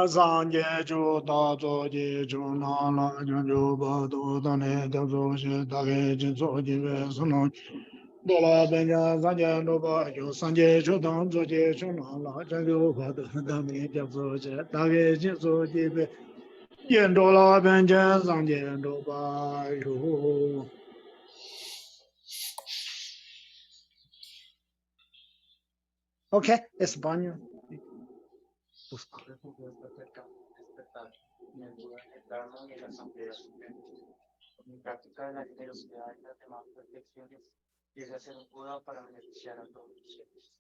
上界就大作界就那拉就把多当年叫做些大概就做几个什么。多了本家三界多把就三界就当作界就那拉这个把多当年叫做些大概就做几个。演多了本家三界多把哟。Ok, España. Pues, Mi práctica de la generosidad y las demás perfecciones llega a ser un Buda para beneficiar a todos los seres.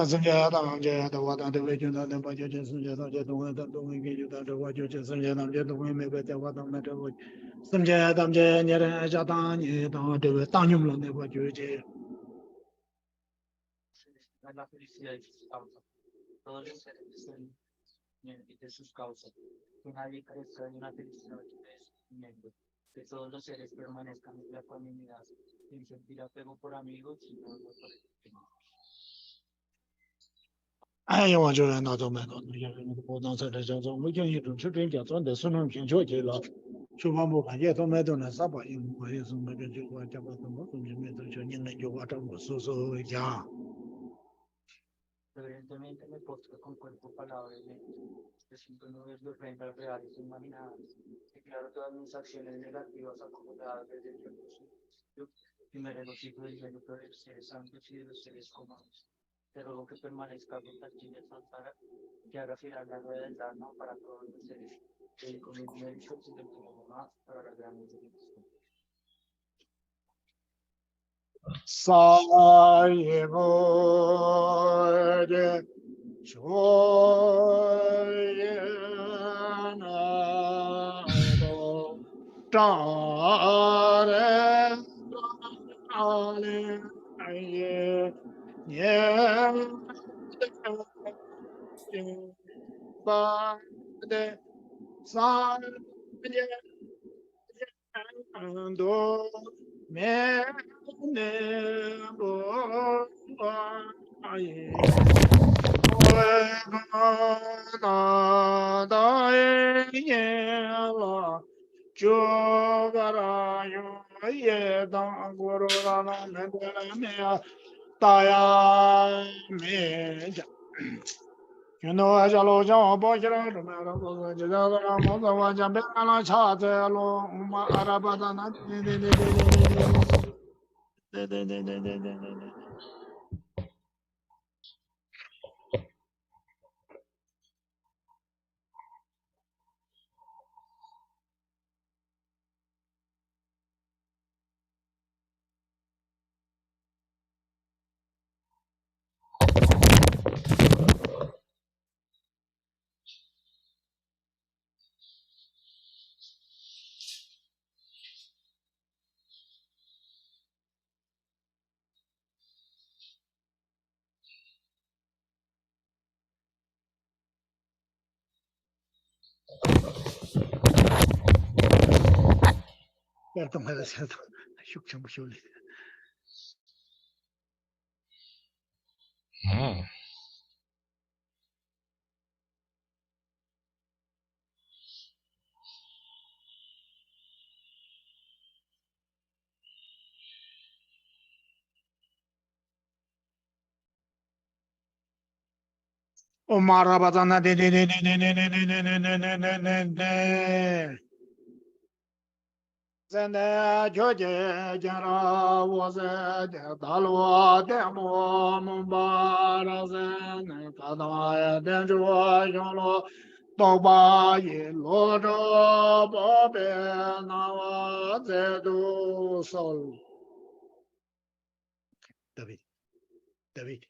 生界当界的话，当这位就当的把就这生界当界东当东给就当这话就这生界当界东没白在话当那这个生界当界你人家当你当这个当你们那话就这。La felicidad y sus causas. Todos los seres están de sus causas. Que nadie carezca de una felicidad de sufrimiento. Que todos los seres permanezcan en la ecuanimidad, sin sentir apego por amigos, sino por el destino. 哎呀，我就是那种买到那些我当时的叫做，我就一种去人家装的是能平桥去了，去往不看也都买到那啥吧，因为我也是那个就我讲吧，怎么东西买到就你能就我找我叔叔回家。Evidentemente me postra con cuerpo, palabra y mente. Yo siento no ver los rentas reales imaginadas. Declaro todas mis acciones negativas acumuladas desde el principio y me regocijo del mérito de los seres santos y de los seres comunes. Te ruego que permanezca con la chile santara, que haga girar la rueda del Dharma para todos los seres, que con mis méritos y del mamá para la gran misericordia. 萨耶波的卓耶那多扎勒扎勒耶耶巴的萨耶多咩。ne bo ai na da ye la jo bara yo ye da guru la na me me ta ya me ja no a ja lo ja bo ja lo me ra bo ja ja la mo ga wa ja be la cha ze lo ma ara ba da na de Cierto, me decía, yo mucho le. Omara batana de. Zende joje jara waze de dalwa de mo mumbara zene kadaya de jwa yolo toba ye lodo bobe nawa zedu sol. David, David.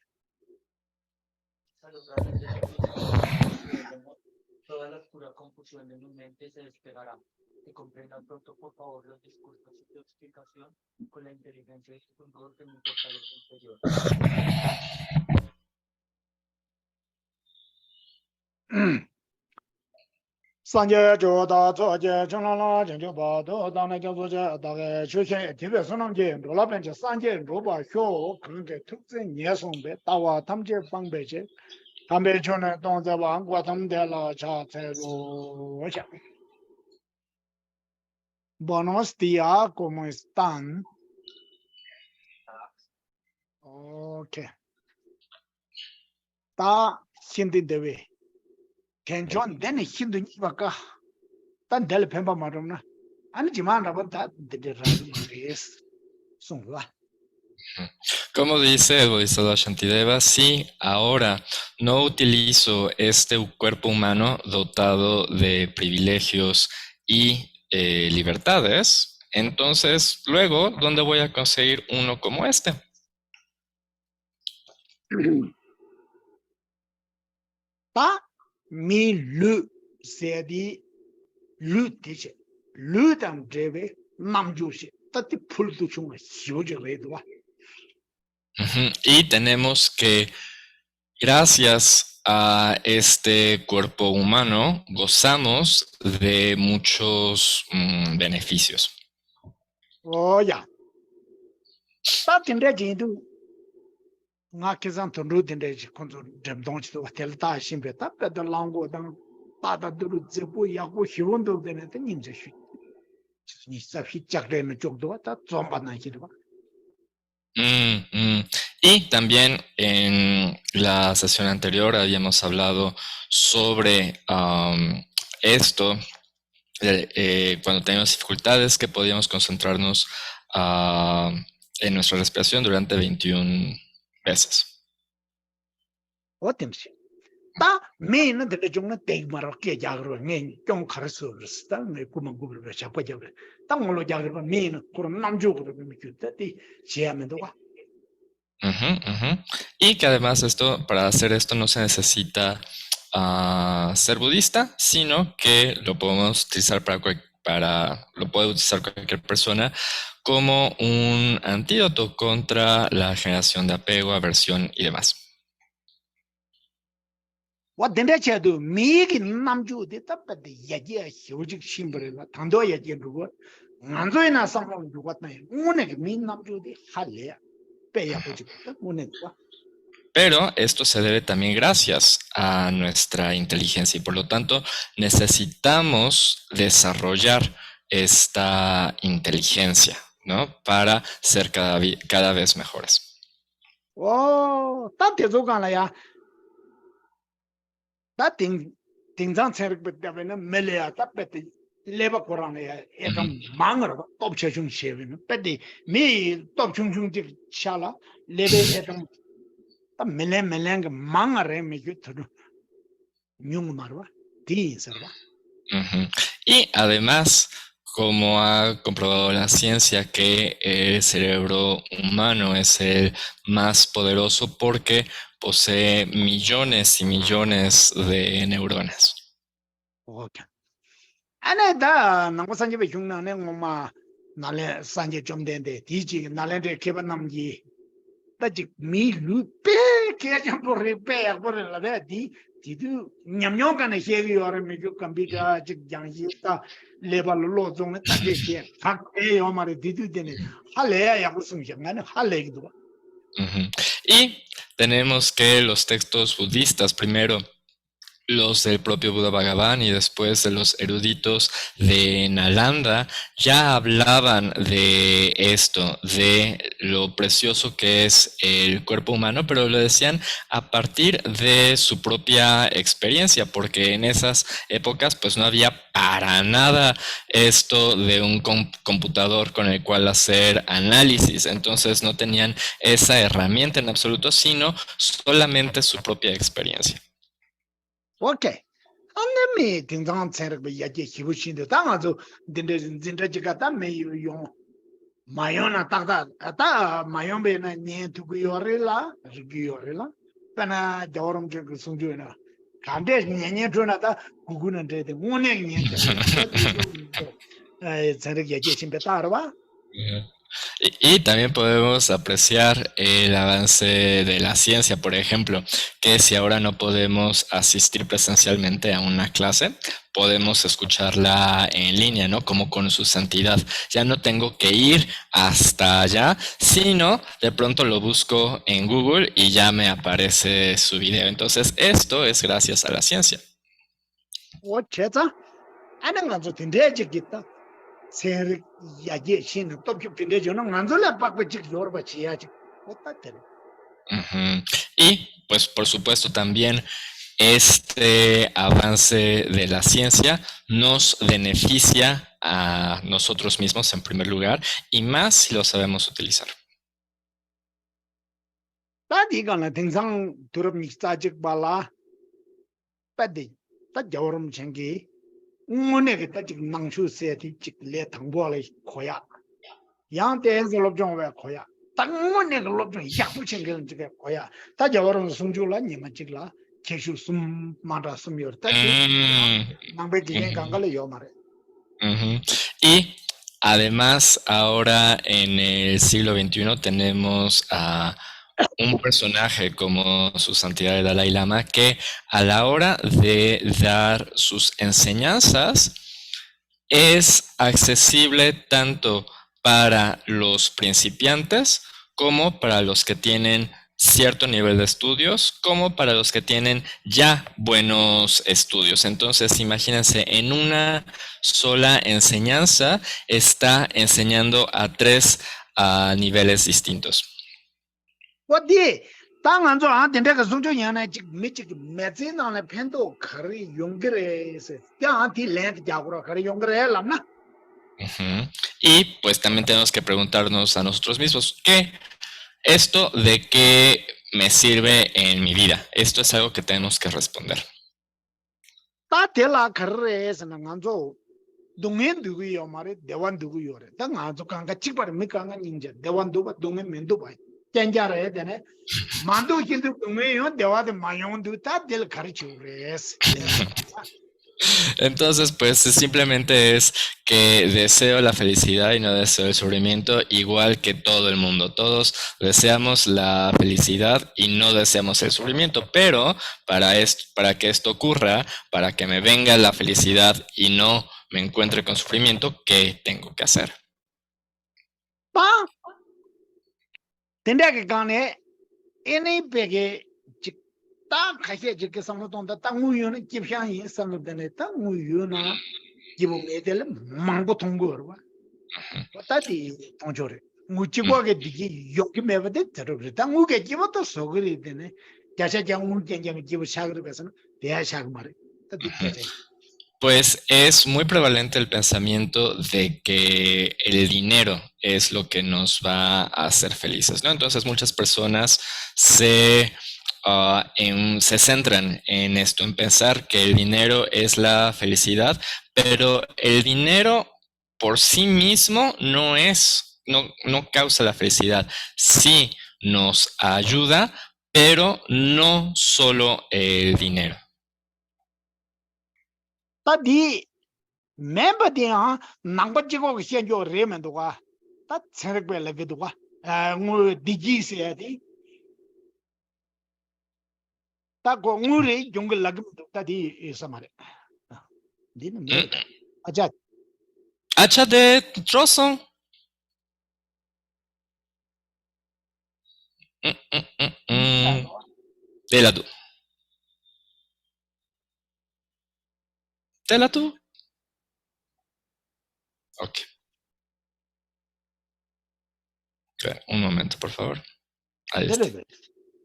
Toda la oscura confusión de mi mente se despegará. Que comprendan pronto, por favor, los discursos y tu explicación con la inteligencia y su control de mi fortaleza interior. Sanje jo da zo je chen la la chen jo ba do da na jo zo je da ge chu chen ti be sun nam je ro la ben je san je ro ba hyo kan ge tuk zhen ye song be da wa tam je bang be je 담배 전에 동자방 과담대라 자체로 오샤. Buenos días, ¿cómo están? Ok. 다 hindi debe. Kenjon dene hindu ni baka. Tan del pemba marumna. Ani jiman rabat da de res. Sungwa. Como dice el Bodhisattva Shantideva, si ahora no utilizo este cuerpo humano dotado de privilegios y libertades, entonces luego, ¿dónde voy a conseguir uno como este? Ta mi lu sedi lu tiche. Lu dam drebe namjushi. Tati pultu chunga xiuji redwa. Y tenemos que, gracias a este cuerpo humano, gozamos de muchos beneficios. Oh ya. Ta tinde jindu. Nga kizan tunru tinde kunzu dremdongchi to tel ta shimbe ta pe da lango dang ta da duru zebu yagu hiwundu dene te ninja shu. Ni sa hi chakre no chokdo ta zomba na hirwa. Y también en la sesión anterior habíamos hablado sobre esto, cuando teníamos dificultades, que podíamos concentrarnos en nuestra respiración durante 21 veces. Otimsi. Ta me na de jong te maro ke jagro nge jong kharsu sta me kuma gubru be chapa jabre. Ta ngolo jagro me na kurum namju gubru me kyutta ti chiame do wa. Y que además para hacer esto no se necesita ser budista, sino que lo podemos utilizar lo puede utilizar cualquier persona como un antídoto contra la generación de apego, aversión y demás. Wa dende che do me ki namju de ta pa de yaji hyojik shimbre la tando yaji ru. Nganzo ina samram du wat na. Une ki me namju de hale. Pe ya pojik ta une wa. Pero esto se debe también gracias a nuestra inteligencia y por lo tanto necesitamos desarrollar esta inteligencia, ¿no? Para ser cada vez mejores. Oh, ta te zo gan la ya. Ta ting zang cher be de na mele ya ta pe te leba koran ya ekam mangar top che chung sheve no pe de me top chung chung de chala lebe ekam ta mele meleng mangare me yutu nyung marwa di serva. Y además, como ha comprobado la ciencia, que el cerebro humano es el más poderoso porque posee millones y millones de neuronas. Okay. Ane da nangwa sanje be chung na ne ngoma nale sanje chom den de di ji nale de keba nam ji da ji mi lu pe ke jam por pe por la de di du nyam nyong kan he gi ore me ju kam bi ga ji jang ji ta le ba lo zong ta de che ha e yo ma de du de ne ha le ya bu sung jang ne ha le gi do. Y tenemos que los textos budistas, primero los del propio Buda Bhagavan y después de los eruditos de Nalanda, ya hablaban de esto, de lo precioso que es el cuerpo humano, pero lo decían a partir de su propia experiencia, porque en esas épocas pues no había para nada esto de un computador con el cual hacer análisis, entonces no tenían esa herramienta en absoluto, sino solamente su propia experiencia. Okay. Ane me tingzang tsenrik be yaje hibu shinde ta nga zo dinda jiga ta me yung mayon na takta ta mayon be na nye tuku yore la rigi yore la pana jawaram chuk sungju na kande nye chuna ta gugu na de ngone nye tsenrik yaje shimbe ta arwa Y también podemos apreciar el avance de la ciencia, por ejemplo, que si ahora no podemos asistir presencialmente a una clase, podemos escucharla en línea, ¿no? Como con su santidad. Ya no tengo que ir hasta allá, sino de pronto lo busco en Google y ya me aparece su video. Entonces, esto es gracias a la ciencia. Ochecha, ana nganzo tindeje kita. Ser ya ye shin to pi tindeje no nganzo la pa chik yorba chia chik. Otatere. Ujú. Y, pues, por supuesto, también este avance de la ciencia nos beneficia a nosotros mismos en primer lugar y más si lo sabemos utilizar. Ta di gana tingsang turub mixta chik bala. Padi ta jawarum chengi. Ngone ke ta chik nangshu se ti chik le thangbo le khoya. Yang te enzo lob jong we khoya. Ta ngone ke lob jong yak pu chengi chik khoya. Ta jawarum sungju la nyima chik la keshu sum manda sum yor. Ta di nangbe diyen kangale yo mare. Ujú. Y además, ahora en el siglo XXI tenemos a un personaje como su santidad el Dalai Lama que a la hora de dar sus enseñanzas es accesible tanto para los principiantes como para los que tienen cierto nivel de estudios, como para los que tienen ya buenos estudios. Entonces, imagínense, en una sola enseñanza está enseñando a 3 niveles distintos. Wadi, ta nganzo an tende ka sungju yana chik mi chik metzi na le pendo khari yongre se. Ya an ti lent jagura khari yongre lamna. Ujú. Y pues también tenemos que preguntarnos a nosotros mismos, ¿esto de qué me sirve en mi vida? Esto es algo que tenemos que responder. Ta tela khari se na nganzo dungen dugu yo mare dewan dugu yo re. Ta nganzo kanga chik par mi kanga ninja dewan duba dungen mendu bai. Kenja re dene mandu hindu dungen yo dewa de mayon du ta del khari chures. Entonces, pues simplemente es que deseo la felicidad y no deseo el sufrimiento, igual que todo el mundo. Todos deseamos la felicidad y no deseamos el sufrimiento, pero para que esto ocurra, para que me venga la felicidad y no me encuentre con sufrimiento, ¿qué tengo que hacer? Pa tende ke kane ene pege ta khashe jike samno tonda ta nguyo na kipshan yin samno dene ta nguyo na jibu medele mango tongor wa ta di tongchore nguchigwa ke digi yoki mebade terore ta nguge jibu to sogri dene jasha jang ngu jeng jibu shagri besana deya shag mare ta di kese. Pues es muy prevalente el pensamiento de que el dinero es lo que nos va a hacer felices, ¿no? Entonces muchas personas se centran en esto, en pensar que el dinero es la felicidad, pero el dinero por sí mismo no causa la felicidad. Sí nos ayuda, pero no solo el dinero. Ta di member di ha nangba jigo ke xian jo re men do wa ta tsere gbe le do wa ngu digi se di ta go ngu re jong la gum ta di samare di no me aja Hacha de trozo. Dela tú. Dela tú. Ok. Espera, un momento, por favor. Ahí está.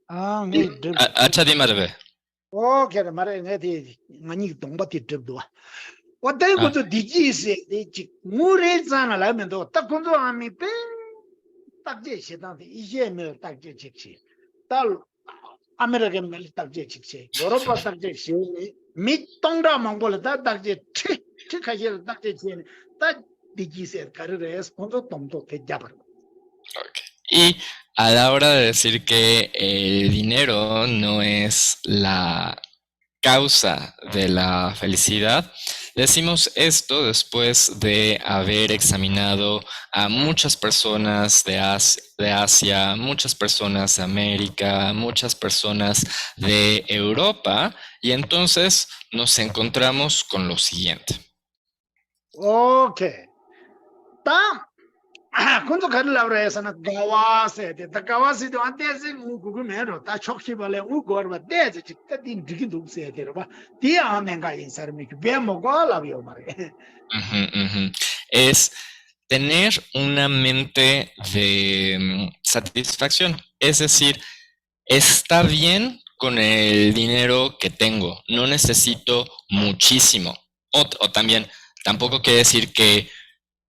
ah ngi Hacha de marve. o ke mare ne di ngani dong ba ti drib do wa dai go to digi se di chi ngu re zan la men do ta kun do ami pe ta je she da di ye me ta je chi chi tal American mel tak je chi chi Europa tak je shi mi tong da mong bol da tak je chi chi ka je tak je chi ta digi se ka re es kun do tom do te ja par. Okay. Y a la hora de decir que el dinero no es la causa de la felicidad, Decimos esto después de haber examinado a muchas personas de Asia, muchas personas de América, muchas personas de Europa, y entonces nos encontramos con lo siguiente. Ok. ता kunzu khari labra yasana gawa se de ta gawa se de ante se u gugu mero ta chokchi bale u gorba de je ta din digi dug se de ba ti amen ga insar mi be mo go la bio mare Es tener una mente de satisfacción, es decir, está bien con el dinero que tengo, no necesito muchísimo. O también, tampoco quiere decir que,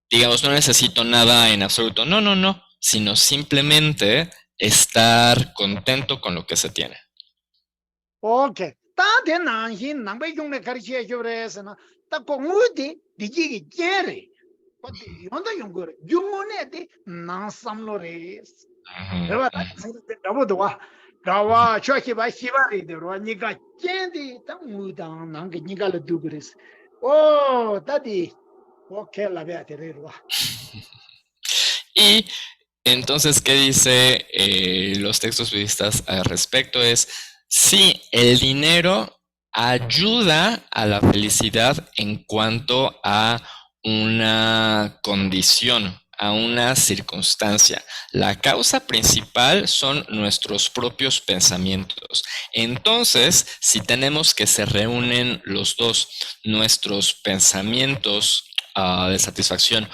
digamos, no necesito nada en absoluto. No, no, no, sino simplemente estar contento con lo que se tiene. ok ta de nan hin nang be yong le khari che jo re sana ta ko ngu de di ji gi jere pa di yon da yong go yong ne de na sam lo re ba ta se de da bo do wa gawa choki ba shibari de ro ni ga jendi ta ngu da nang ge ni ga le du gres oh ta di ok la vea te ro Y entonces, ¿qué dice los textos budistas al respecto? Es, sí, el dinero ayuda a la felicidad en cuanto a una condición, a una circunstancia. La causa principal son nuestros propios pensamientos. Entonces, si tenemos que se reúnen los dos, nuestros pensamientos de satisfacción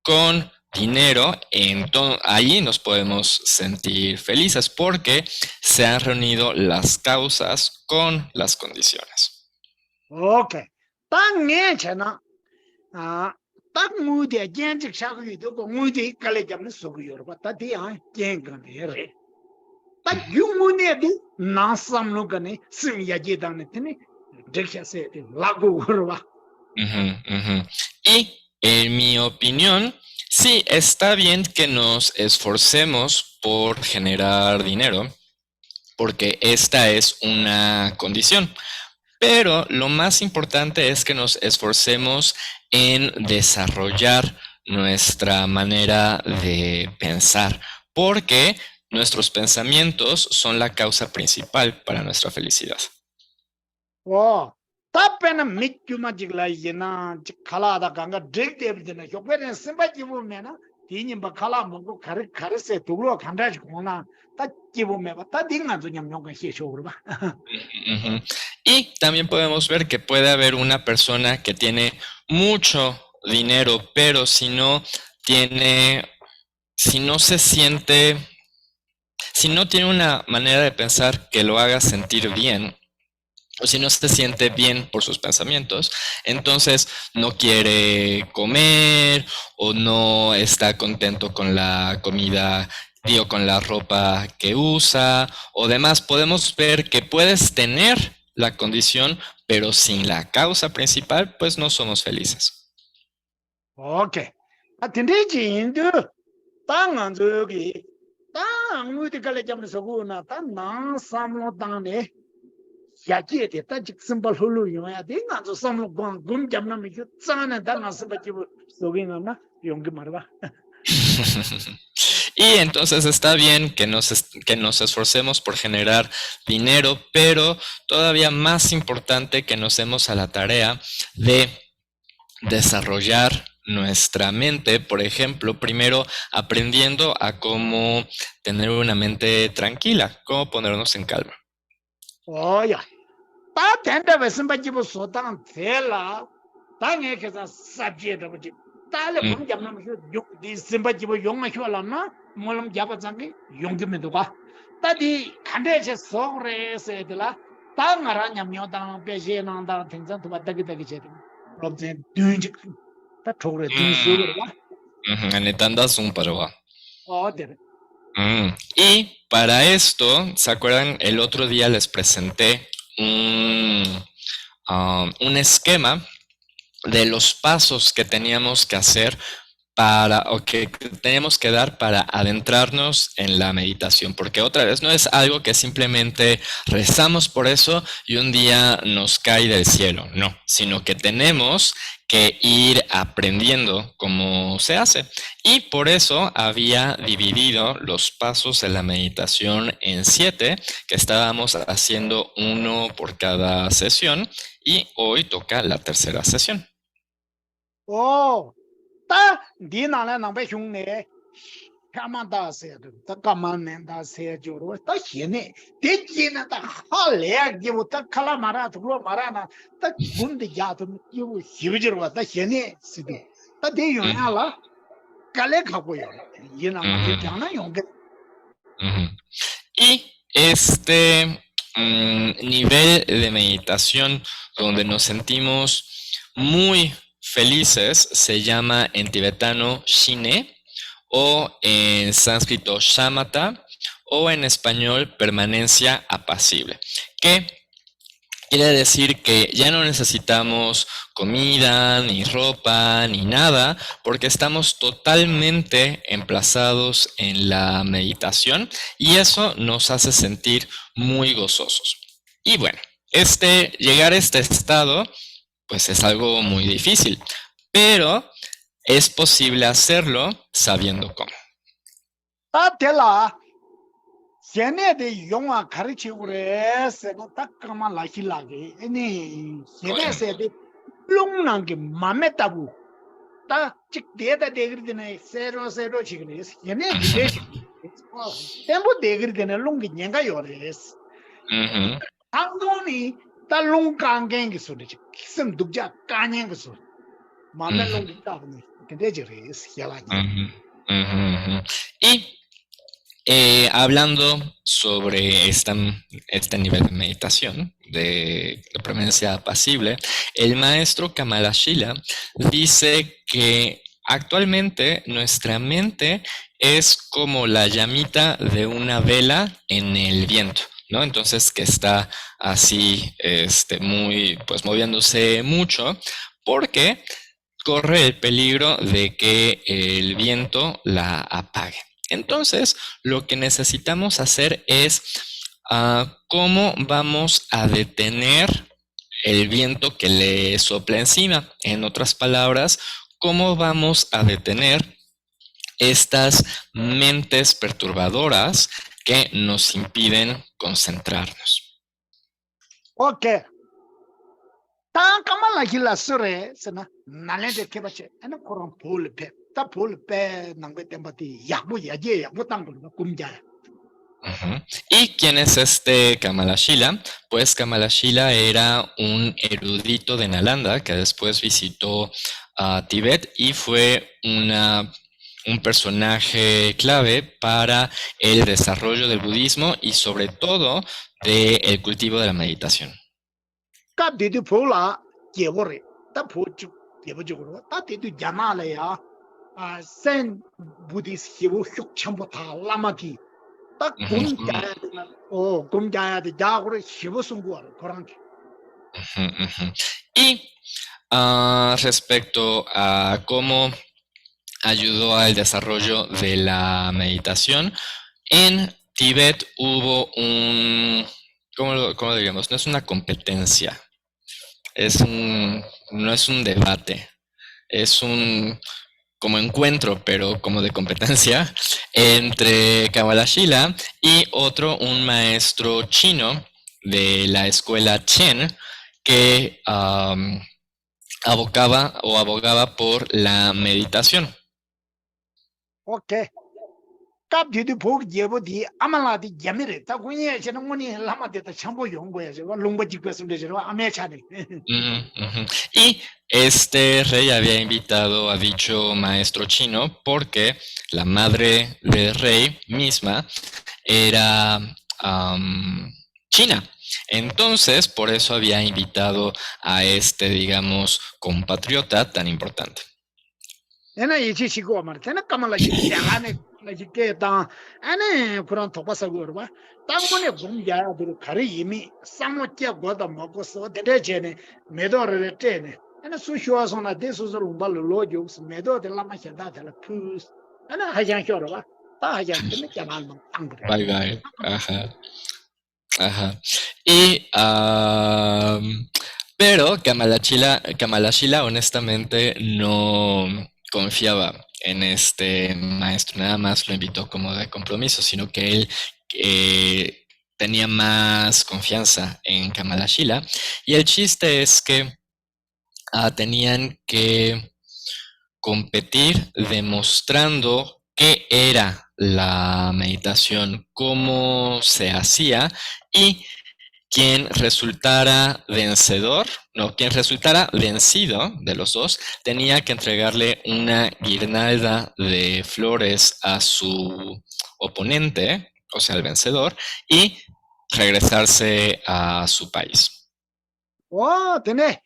con dinero, entonces ahí nos podemos sentir felices porque se han reunido las causas con las condiciones. ok ta nge che na ta ngu de jen ji sha gu do ko ngu de ka le jam so gu yor ba ta di ha jen ga de re ta yu ngu ne di na sam no ga ne sim ya ji da ne ni de kya se de la gu ro ba Y en mi opinión, sí, está bien que nos esforcemos por generar dinero, porque esta es una condición. Pero lo más importante es que nos esforcemos en desarrollar nuestra manera de pensar, porque nuestros pensamientos son la causa principal para nuestra felicidad. oh ta pe na mi kyu ma ji la ye na ji khala da ga ga de de na yo pe ne sim ba ji bu me na di ni ba khala mo ko khare khare se tu lo khan da ji ko na ta ji bu me ba ta ding na zu nyam nyong ga xie shou ro ba Ujú. Y también podemos ver que puede haber una persona que tiene mucho dinero, pero si no se siente, si no tiene una manera de pensar que lo haga sentir bien, o si no se siente bien por sus pensamientos, entonces no quiere comer o no está contento con la comida, digo, con la ropa que usa o demás. Podemos ver que puedes tener la condición, pero sin la causa principal, pues no somos felices. ok ta tin de ji yin de ta ngan zu gi ta ngu de ka le jam so gu na ta na sam lo ta ne ya ji de ta ji sim ba lo lu yo ya de ngan zu sam lo gum jam na mi ju za na da na sim ba ji so gi na yong gi mar ba Y entonces está bien que nos esforcemos por generar dinero, pero todavía más importante que nos demos a la tarea de desarrollar nuestra mente, por ejemplo, primero aprendiendo a cómo tener una mente tranquila, cómo ponernos en calma. oh ya ta ten de ve sim ba ji bu so ta te la ta nge ke sa sa ji de bu ji ta le gum jam na mi ju di sim ba ji bu yong ma hyo la na mo lam ja ba jang gi yong gi me do ba ta di kan de che so re se de la ta nga ra nyam yo ta pe je na da ting zan tu ba da gi che de lo zen dun ji ta tho re dun su ge ba Anetanda Zumparoa. oh de Y para esto, ¿se acuerdan? El otro día les presenté un esquema de los pasos que teníamos que hacer que tenemos que dar para adentrarnos en la meditación, porque otra vez no es algo que simplemente rezamos por eso y un día nos cae del cielo, no, sino que tenemos que ir aprendiendo cómo se hace. Y por eso había dividido los pasos de la meditación en 7, que estábamos haciendo uno por cada sesión, y hoy toca la tercera sesión. Oh, ta di na la nang ba xiong ne. Kama da se de, ta kama ne da se jo ro, ta xie ne. De ji na ta ha le ge wo ta kala mara tu lo mara na, ta gun de ya tu yu xiu ji ro ta xie ne si de. Ta de yong ya la, ka le ka bo yo. Yi na ma ji jiang na yong ge. Ujú. Y este nivel de meditación donde nos sentimos muy felices se llama en tibetano Shine, o en sánscrito Shamatha, o en español permanencia apacible, que quiere decir que ya no necesitamos comida, ni ropa, ni nada, porque estamos totalmente emplazados en la meditación y eso nos hace sentir muy gozosos. Y bueno, llegar a este estado, pues es algo muy difícil, pero es posible hacerlo sabiendo cómo. Ta de la, xie ne de yong a ka ri chi wo re, se no ta kama la hi la ge. Ni xie ne se de lung nang ge ma me ta bu. Ta chik de da de gri de ne zero chi ge ne. Xie ne de de chi. Tempo de gri de ne lung ge nyen ga yo re. Ujú, Tang dong ni ta lung kang gen ge su de chi. Kisem duk ja ka nyen ge su. Ma me lung ge ta ni. Ke de ji re, xie la ni. ujú, ujú, ujú. Y hablando sobre este nivel de meditación, de permanencia apacible, el maestro Kamalashila dice que actualmente nuestra mente es como la llamita de una vela en el viento, ¿no? Entonces que está así, muy, pues moviéndose mucho, porque corre el peligro de que el viento la apague. Entonces, lo que necesitamos hacer es cómo vamos a detener el viento que le sopla encima. En otras palabras, cómo vamos a detener estas mentes perturbadoras que nos impiden concentrarnos. Okay. Ta kama la hi la su re, se na na le de ke ba che. Ana koran pol pe. Ta pol pe nang be temba ti ya bu ya je ya bu tang bu kum ja. Ujú. ¿Y quién es este Kamalashila? Pues Kamalashila era un erudito de Nalanda que después visitó a Tibet y fue un personaje clave para el desarrollo del budismo y sobre todo del cultivo de la meditación. Ka de de po la je wo re. Ta po ju de bu ju ro. Ta de de ja na le ya. Sen Buddhist hi wo hyuk cham bo ta lama ti. Ta kum Ujú, ja ya de na. Oh, kum ja ya de ja wo re hi wo sung go koran ki. ujú, ujú. Y respecto a cómo ayudó al desarrollo de la meditación, en Tíbet hubo ¿cómo diríamos? No es una competencia, no es un debate, es un como encuentro, pero como de competencia, entre Kamalashila y un maestro chino de la escuela Chen que abogaba por la meditación. Okay. Ka de de po je bo di amala di ja me re. Ta gun ye che na mo ni lama de ta cham bo yong bo ya je. Lung ba ji kwe su de je ro ame cha de. Ujú, ujú. Y este rey había invitado a dicho maestro chino porque la madre del rey misma era china. Entonces, por eso había invitado a digamos, compatriota tan importante. Ena ye chi chi go ma. Tena kama la ji ja ne la ji ke ta. Ane kuran to pa sa go ro ba. Ta mo ne gum ja de ka ri yi mi. Sa mo che go da mo go so de de che ne. Me do re te ne. ana su shua sona de su lu ba lo jo me do de la ma chen da de la pus ana ha yang shua ba ta ha yang de me chamal ma tang de Bye bye. Ajá. Ajá. Y, pero Kamalashila honestamente no confiaba en este maestro, nada más lo invitó como de compromiso, sino que él tenía más confianza en Kamalashila. Y el chiste es que tenían que competir demostrando qué era la meditación, cómo se hacía y quien resultara vencedor, no, quien resultara vencido de los dos, tenía que entregarle una guirnalda de flores a su oponente, o sea, el vencedor, y regresarse a su país. oh tene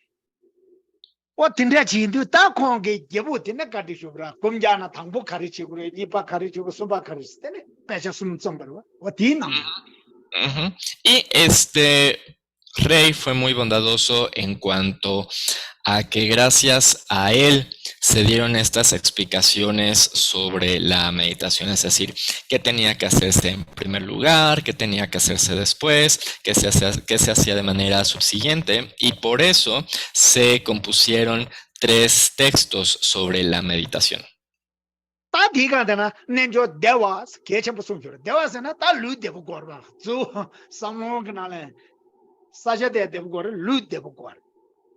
o tinda chi du ta khong ge je bu tene ka di shu bra kum ja na thang bu khari chi gure ni pa khari chi su ba khari tene pe cha sum tsam bar o ti nam Ujú. Y este rey fue muy bondadoso en cuanto a que gracias a él se dieron estas explicaciones sobre la meditación, es decir, qué tenía que hacerse en primer lugar, qué tenía que hacerse después, qué se hacía de manera subsiguiente, y por eso se compusieron 3 textos sobre la meditación. ta di ga de na nen jo devas ke chen bu sum jo devas na ta lu de bu gor ba zu samo gna le sa ja de bu gor lu de bu gor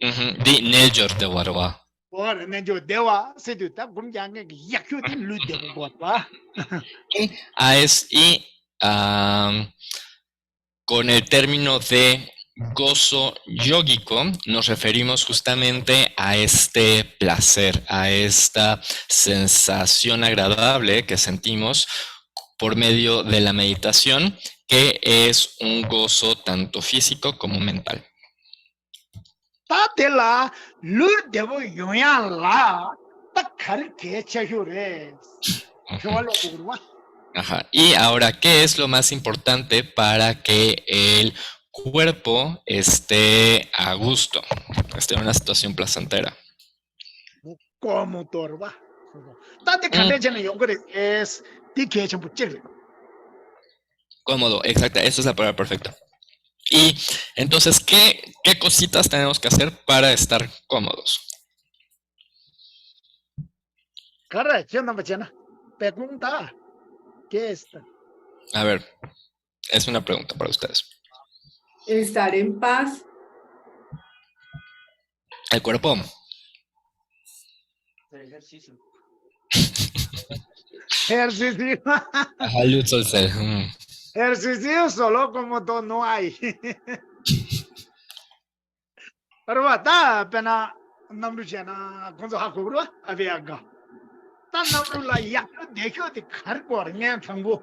Ujú. Di Neljor de Warwa. or nen jo deva se du ta kum ja ge yak chu de lu de bu gor ba Y con el término de gozo yógico nos referimos justamente a este placer, a esta sensación agradable que sentimos por medio de la meditación, que es un gozo tanto físico como mental. ta de la lu de bu yo ya la ta khar ke che ju re jo lo bu ba Ajá. Y ahora, ¿qué es lo más importante para que el cuerpo esté a gusto, esté en una situación placentera? como tor ba ta de khar chen yo gre es ti ke chen bu che Cómodo, exacto, esa es la palabra perfecta. Y entonces, ¿qué cositas tenemos que hacer para estar cómodos? khar chen na ba chen na pe kum ta que esta A ver, es una pregunta para ustedes. Estar en paz. El cuerpo. El ejercicio. ejercicio Ajá, luz al ser. ejercicio solo como todo no hay pero va ta pena namru chena konzo ha ko bro avia ga ta namru la ya dekho de khar ko nge thangbo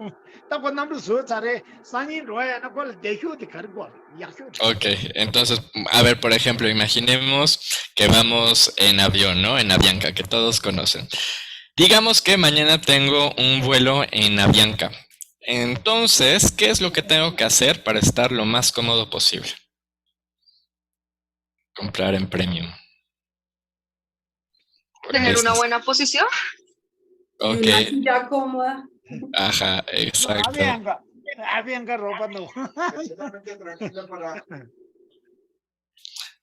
ta ko namru so chare sani roya na ko dekho de khar ko ya Ok, entonces, a ver, por ejemplo, imaginemos que vamos en avión, ¿no? En Avianca, que todos conocen. Digamos que mañana tengo un vuelo en Avianca. Entonces, ¿qué es lo que tengo que hacer para estar lo más cómodo posible? Comprar en premium. Tener una buena posición. Ok, Y una silla cómoda. ajá, exacto. Avianga ropa no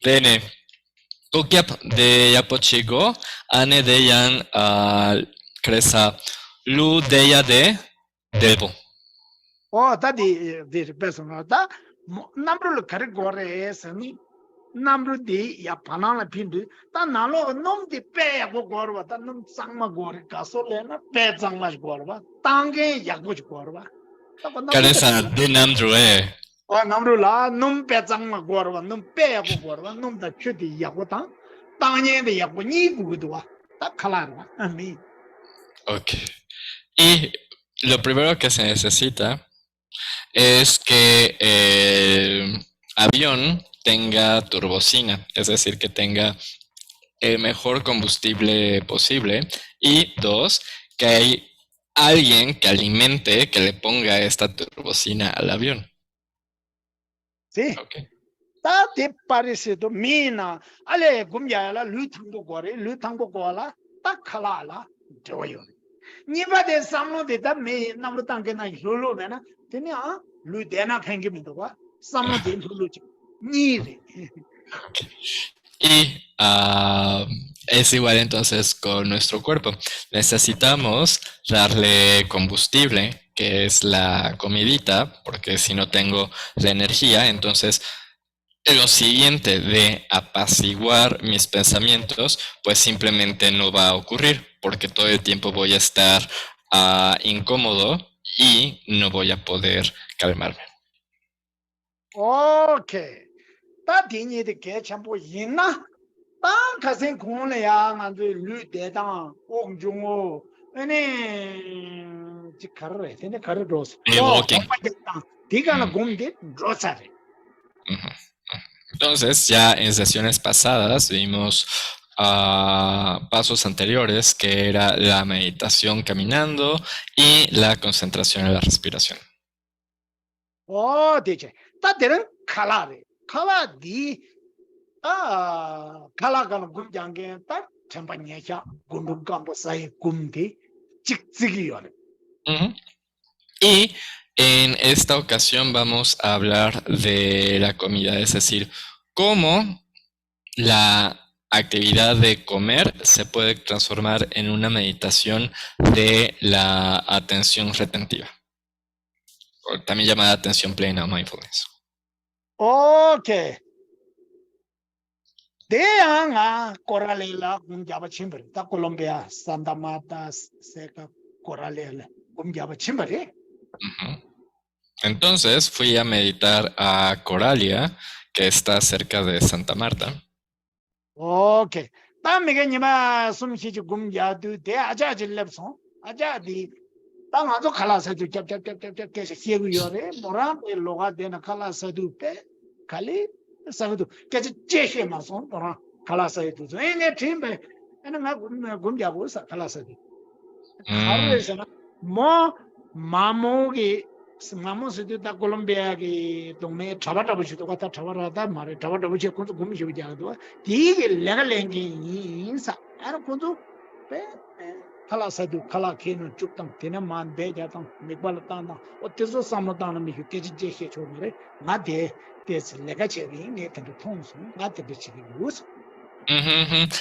Bene. Kukyap de Yapochigo, Ane Deyan Cresa, Lu Deya de Delbo. oh ta di personal ta namru lo khar ko re sani namru di ya panala pindu ta nalo nom di pe go gorwa ta nom sangma gore kaso le na pe sangma gorwa tange ya go gorwa ta ko namru Caresa de Namdrue. oh namru la nom pe sangma gorwa nom pe go gorwa nom da chudi ya go ta tanye de ya go ni gu do ta khalar a mí Ok. Y lo primero que se necesita es que el avión tenga turbocina, es decir, que tenga el mejor combustible posible. Y 2, que hay alguien que alimente, que le ponga esta turbocina al avión. sí Ok. Ta te parece to mina ale gumya la lu thangbo ko la ta khala la joyo ni ba de samno de ta me nam tang ke na lo me na tene a lu de na phang ke mi to wa samno de lu chi ni re Y es igual entonces con nuestro cuerpo. Necesitamos darle combustible, que es la comidita, porque si no tengo la energía, entonces lo siguiente de apaciguar mis pensamientos, pues simplemente no va a ocurrir, porque todo el tiempo voy a estar incómodo y no voy a poder calmarme. okay ta de ni de ke champo yin na ta ka sen kun le ya nga de lu de da ong jung o ene ji kar re tene kar dos Walking. diga na gum de rosa re Ujú. Entonces, ya en sesiones pasadas vimos pasos anteriores, que era la meditación caminando y la concentración en la respiración. oh de che ta de kala di kala ga gum jang ge ta champa nya cha gum du gam bo sai gum de chik chigi yo re Ujú. Y en esta ocasión vamos a hablar de la comida, es decir, cómo la actividad de comer se puede transformar en una meditación de la atención retentiva, o también llamada atención plena o mindfulness. okay de nga coralela gum jaba chimbre ta Colombia Santa Marta seca coralela gum jaba chimbre Ujú. Entonces fui a meditar a Coralia, que está cerca de Santa Marta. okay ta me ge ni ma sum chi gum ja du de aja ji lepso aja di ta nga zo khala sa ju chap ke se ye gu yo re mora e loga de na khala sa du pe khali sa du ke je she ma so mora khala sa du so ne timbe ene nga gum ja bo sa khala sa du kharre sa na mo mamo ge mamo se du ta Colombia ge to me thaba ta bu chi to ka ta thaba da mare thaba ta bu chi ko gum chi ja do di ge lega lengi yin sa ara ko do pe khala sa du khala ke no chuk tang tena man be ja tang me bal ta na o te so sam ta na mi ke ji je che cho mare na de te lega che ri ne ta thong su na te be chi us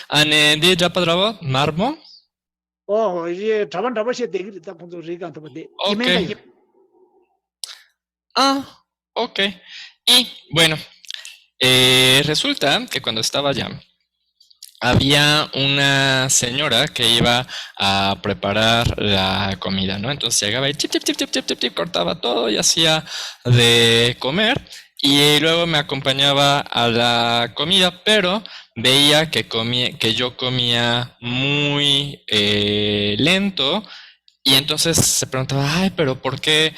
Ane di Japadrabo, Marmo. oh ye thaba she de gi ta ko do ri ga ta de Ok. Ok. Y bueno, resulta que cuando estaba allá, había una señora que iba a preparar la comida, ¿no? Entonces llegaba y chip, cortaba todo y hacía de comer. Y luego me acompañaba a la comida, pero veía que yo comía muy lento. Y entonces se preguntaba, ay, pero por qué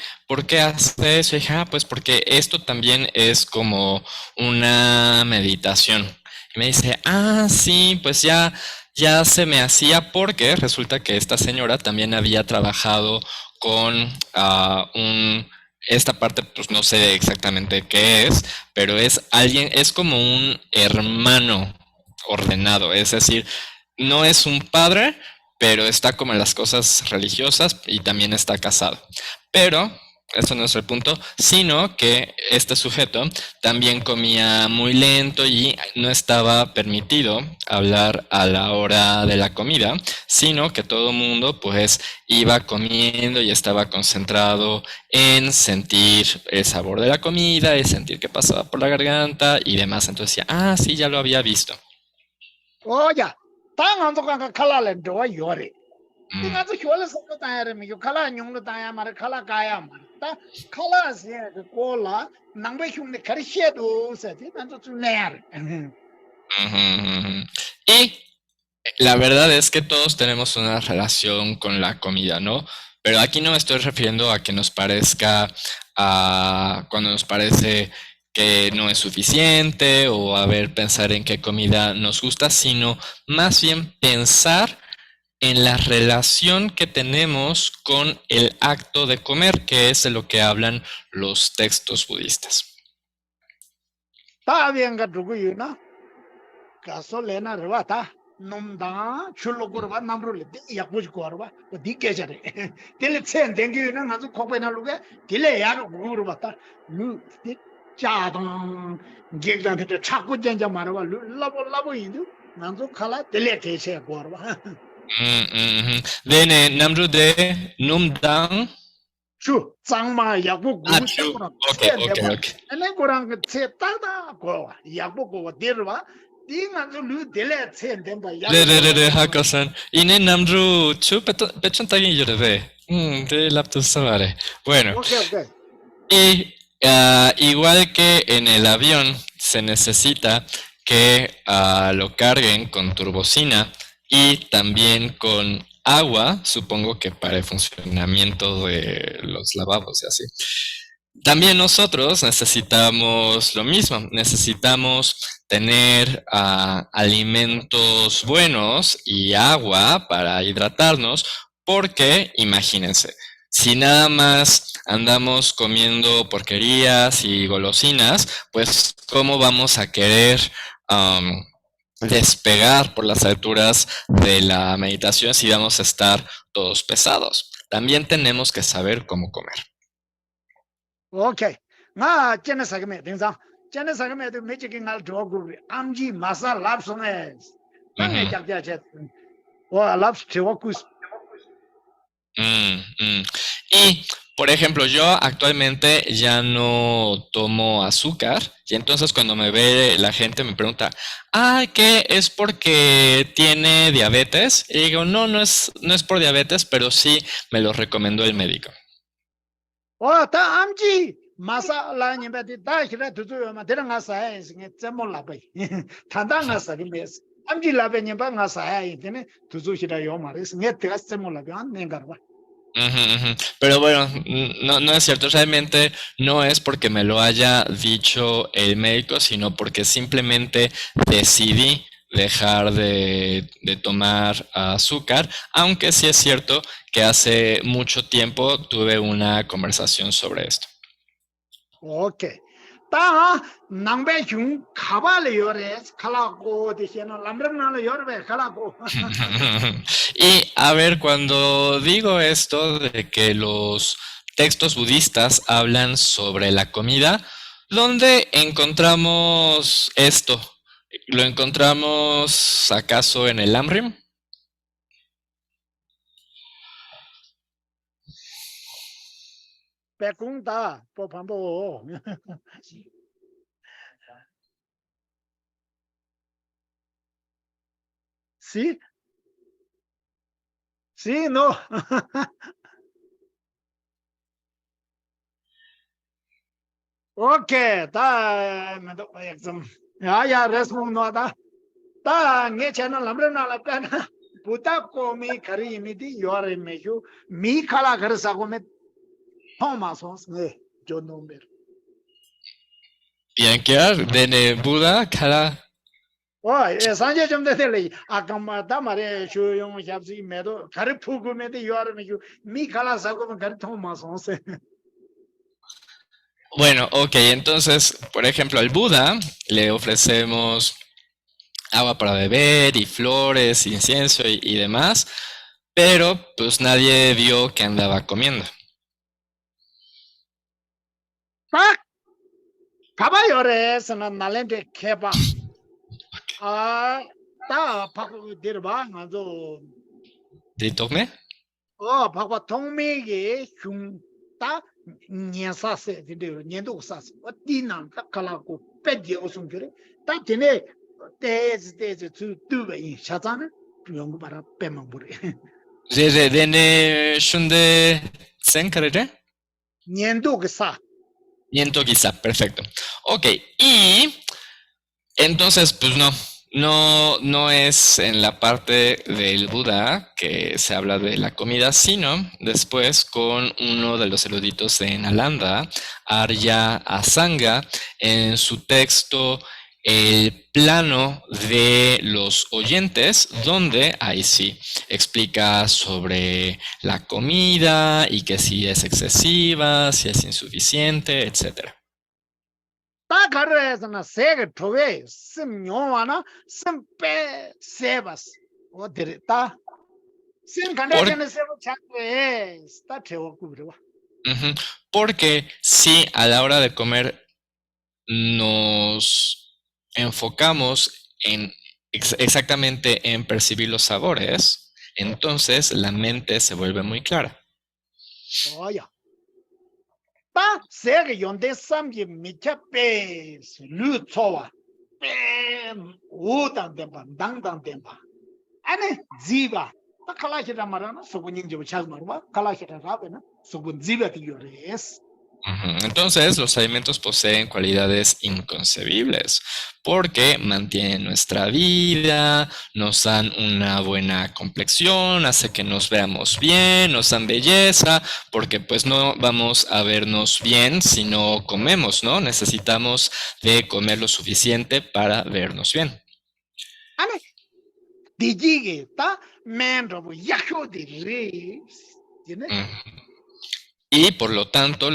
hace eso? Y dije, pues porque esto también es como una meditación. Y me dice, sí, pues ya se me hacía, porque resulta que esta señora también había trabajado con esta parte, pues no sé exactamente qué es, pero es como un hermano ordenado, es decir, no es un padre, pero está como en las cosas religiosas y también está casado. Pero eso no es el punto, sino que este sujeto también comía muy lento y no estaba permitido hablar a la hora de la comida, sino que todo el mundo pues iba comiendo y estaba concentrado en sentir el sabor de la comida, en sentir que pasaba por la garganta y demás. Entonces decía, sí, ya lo había visto. oye ta nga zo ka khala le do yo re ti nga zo hyo le so ta re mi yo khala nyong lo ta ya ma re khala ka ya ma ta khala se ko la nang be hyung ne kar she do se ti na zo ne ya Y la verdad es que todos tenemos una relación con la comida, ¿no? Pero aquí no me estoy refiriendo a que nos parezca, cuando nos parece que no es suficiente o a ver, pensar en qué comida nos gusta, sino más bien pensar en la relación que tenemos con el acto de comer, que es de lo que hablan los textos budistas. Ta bien ga dugu yu na. Kaso lena rwa ta. Nomda chulo kurwa namru le yakbuj korwa. Di kejare. Tile tsen dengi yu na ngazu kokpe na luge. Tile yaga kurwa ta. Lu chadang gegdan tete chakku jenja marwa. Labo indu. Ngazu khala tile keche korwa. Dene namru de numdang. Chu zangma yakbu gu Chu. Okay. ene kurang tse tada ko yakbu ko dirwa di ngazu lu dele tse demba Re Hakosan. Ine namru chu pechon tagin yorebe. De laptop savare. Bueno. Okay. Y igual que en el avión se necesita que lo carguen con turbocina y también con agua, supongo que para el funcionamiento de los lavabos y así. También nosotros necesitamos lo mismo, necesitamos tener alimentos buenos y agua para hidratarnos, porque imagínense, si nada más andamos comiendo porquerías y golosinas, pues ¿cómo vamos a querer despegar por las alturas de la meditación si vamos a estar todos pesados? También tenemos que saber cómo comer. Okay. Nga chene sagme dingsa. Chene sagme de mechi ngal jogu amji masa lapsones. Tange jakja chet. Wa laps chewakus. Y, por ejemplo, yo actualmente ya no tomo azúcar y entonces cuando me ve la gente me pregunta, ¿qué es porque tiene diabetes? Y digo, no es por diabetes, pero sí me lo recomendó el médico. Ta amji masa la nyembe di da hira tuzu ma dera nga sa ya singe tsemo la bai. Tanda nga sa mes. Amji la be nyemba nga sa ya itene tuzu hira yo ma res nge te tsemo la be an nengarwa. Pero bueno, no es cierto, realmente no es porque me lo haya dicho el médico, sino porque simplemente decidí dejar de tomar azúcar, aunque sí es cierto que hace mucho tiempo tuve una conversación sobre esto. Okay. Ta nangbe jung kabale yores kalako diciendo lambrana yorbe kalako. Y a ver, cuando digo esto de que los textos budistas hablan sobre la comida, ¿dónde encontramos esto? ¿Lo encontramos acaso en el Lamrim? Pekunda popambo. Sí. Sí, no. Okay, ta me do exam. Ya resmo no da. Ta nge chana lamre na la pena. Buta ko mi kari mi di yore me hu mi kala gar sa ko me Thomas ne yo nombre. Bien, que de Buda kala. Sanje 좀 되들이 아까마다 말에 조용 잡지 매도 가르 푸고 매도 요아르 미 칼라사고 가르 토마선세. Bueno, ok, entonces, por ejemplo, al Buda le ofrecemos agua para beber y flores, incienso y demás, pero pues nadie vio que andaba comiendo. 가봐요래 선은 날렌데 개봐. 다 바꾸 데려봐 가서. ¿Ditorme? 바꾸 통미게 흉다 녀사세 데려 년도 사세. 어디난 칼라고 빼지 오순 그래. 다 되네. 대지 두베 샤자는 연구 바라 빼만 버려. ¿Dene shunde senkarere? 년도 사. Niento quizá, perfecto. Ok, y entonces, pues no es en la parte del Buda que se habla de la comida, sino después con uno de los eruditos de Nalanda, Arya Asanga, en su texto El plano de los oyentes, donde ahí sí explica sobre la comida y que si es excesiva, si es insuficiente, etc. 다 가르에서나 세게 토베 심용하나 심페 세바스 어디다 심 Por- 간다전에 세고 찾게 다 태워 구브르와 Ujú, porque si a la hora de comer nos enfocamos en exactamente en percibir los sabores, entonces la mente se vuelve muy clara. 어야 다 세게 용데 삼기 미쳐베 루초와 뱀 우당dem바 당당dem바 아니 지바 다 칼라시라 말하나 소군인 좀 찾마르와 칼라시라 라베나 소군 지바티 요레스 Ujú, entonces los alimentos poseen cualidades inconcebibles porque mantienen nuestra vida, nos dan una buena complexión, hace que nos veamos bien, nos dan belleza, porque pues no vamos a vernos bien si no comemos, ¿no? Necesitamos de comer lo suficiente para vernos bien. 아니 디지게 다 맨로부 야쇼디리 tiene Y por lo tanto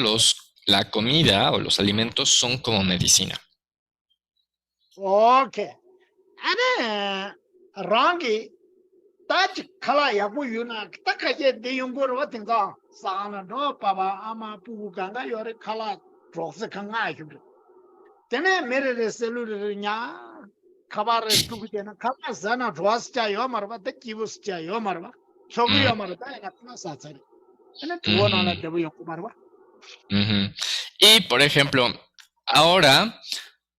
la comida o los alimentos son como medicina. 오케이 아니 랑기 따지 칼라 야부 유나 딱하게 내용거로 같은 거 사나 너 봐봐 아마 부부간가 요래 칼라 프로세 강아 좀 때네 메르레 셀루르냐 카바르 두고잖아 칼라 자나 좋았자 요 말바 때 기부스자 요 말바 소비요 말바 같은 사차리 근데 두원하나 되고 요 말바 Ujú. Y por ejemplo, ahora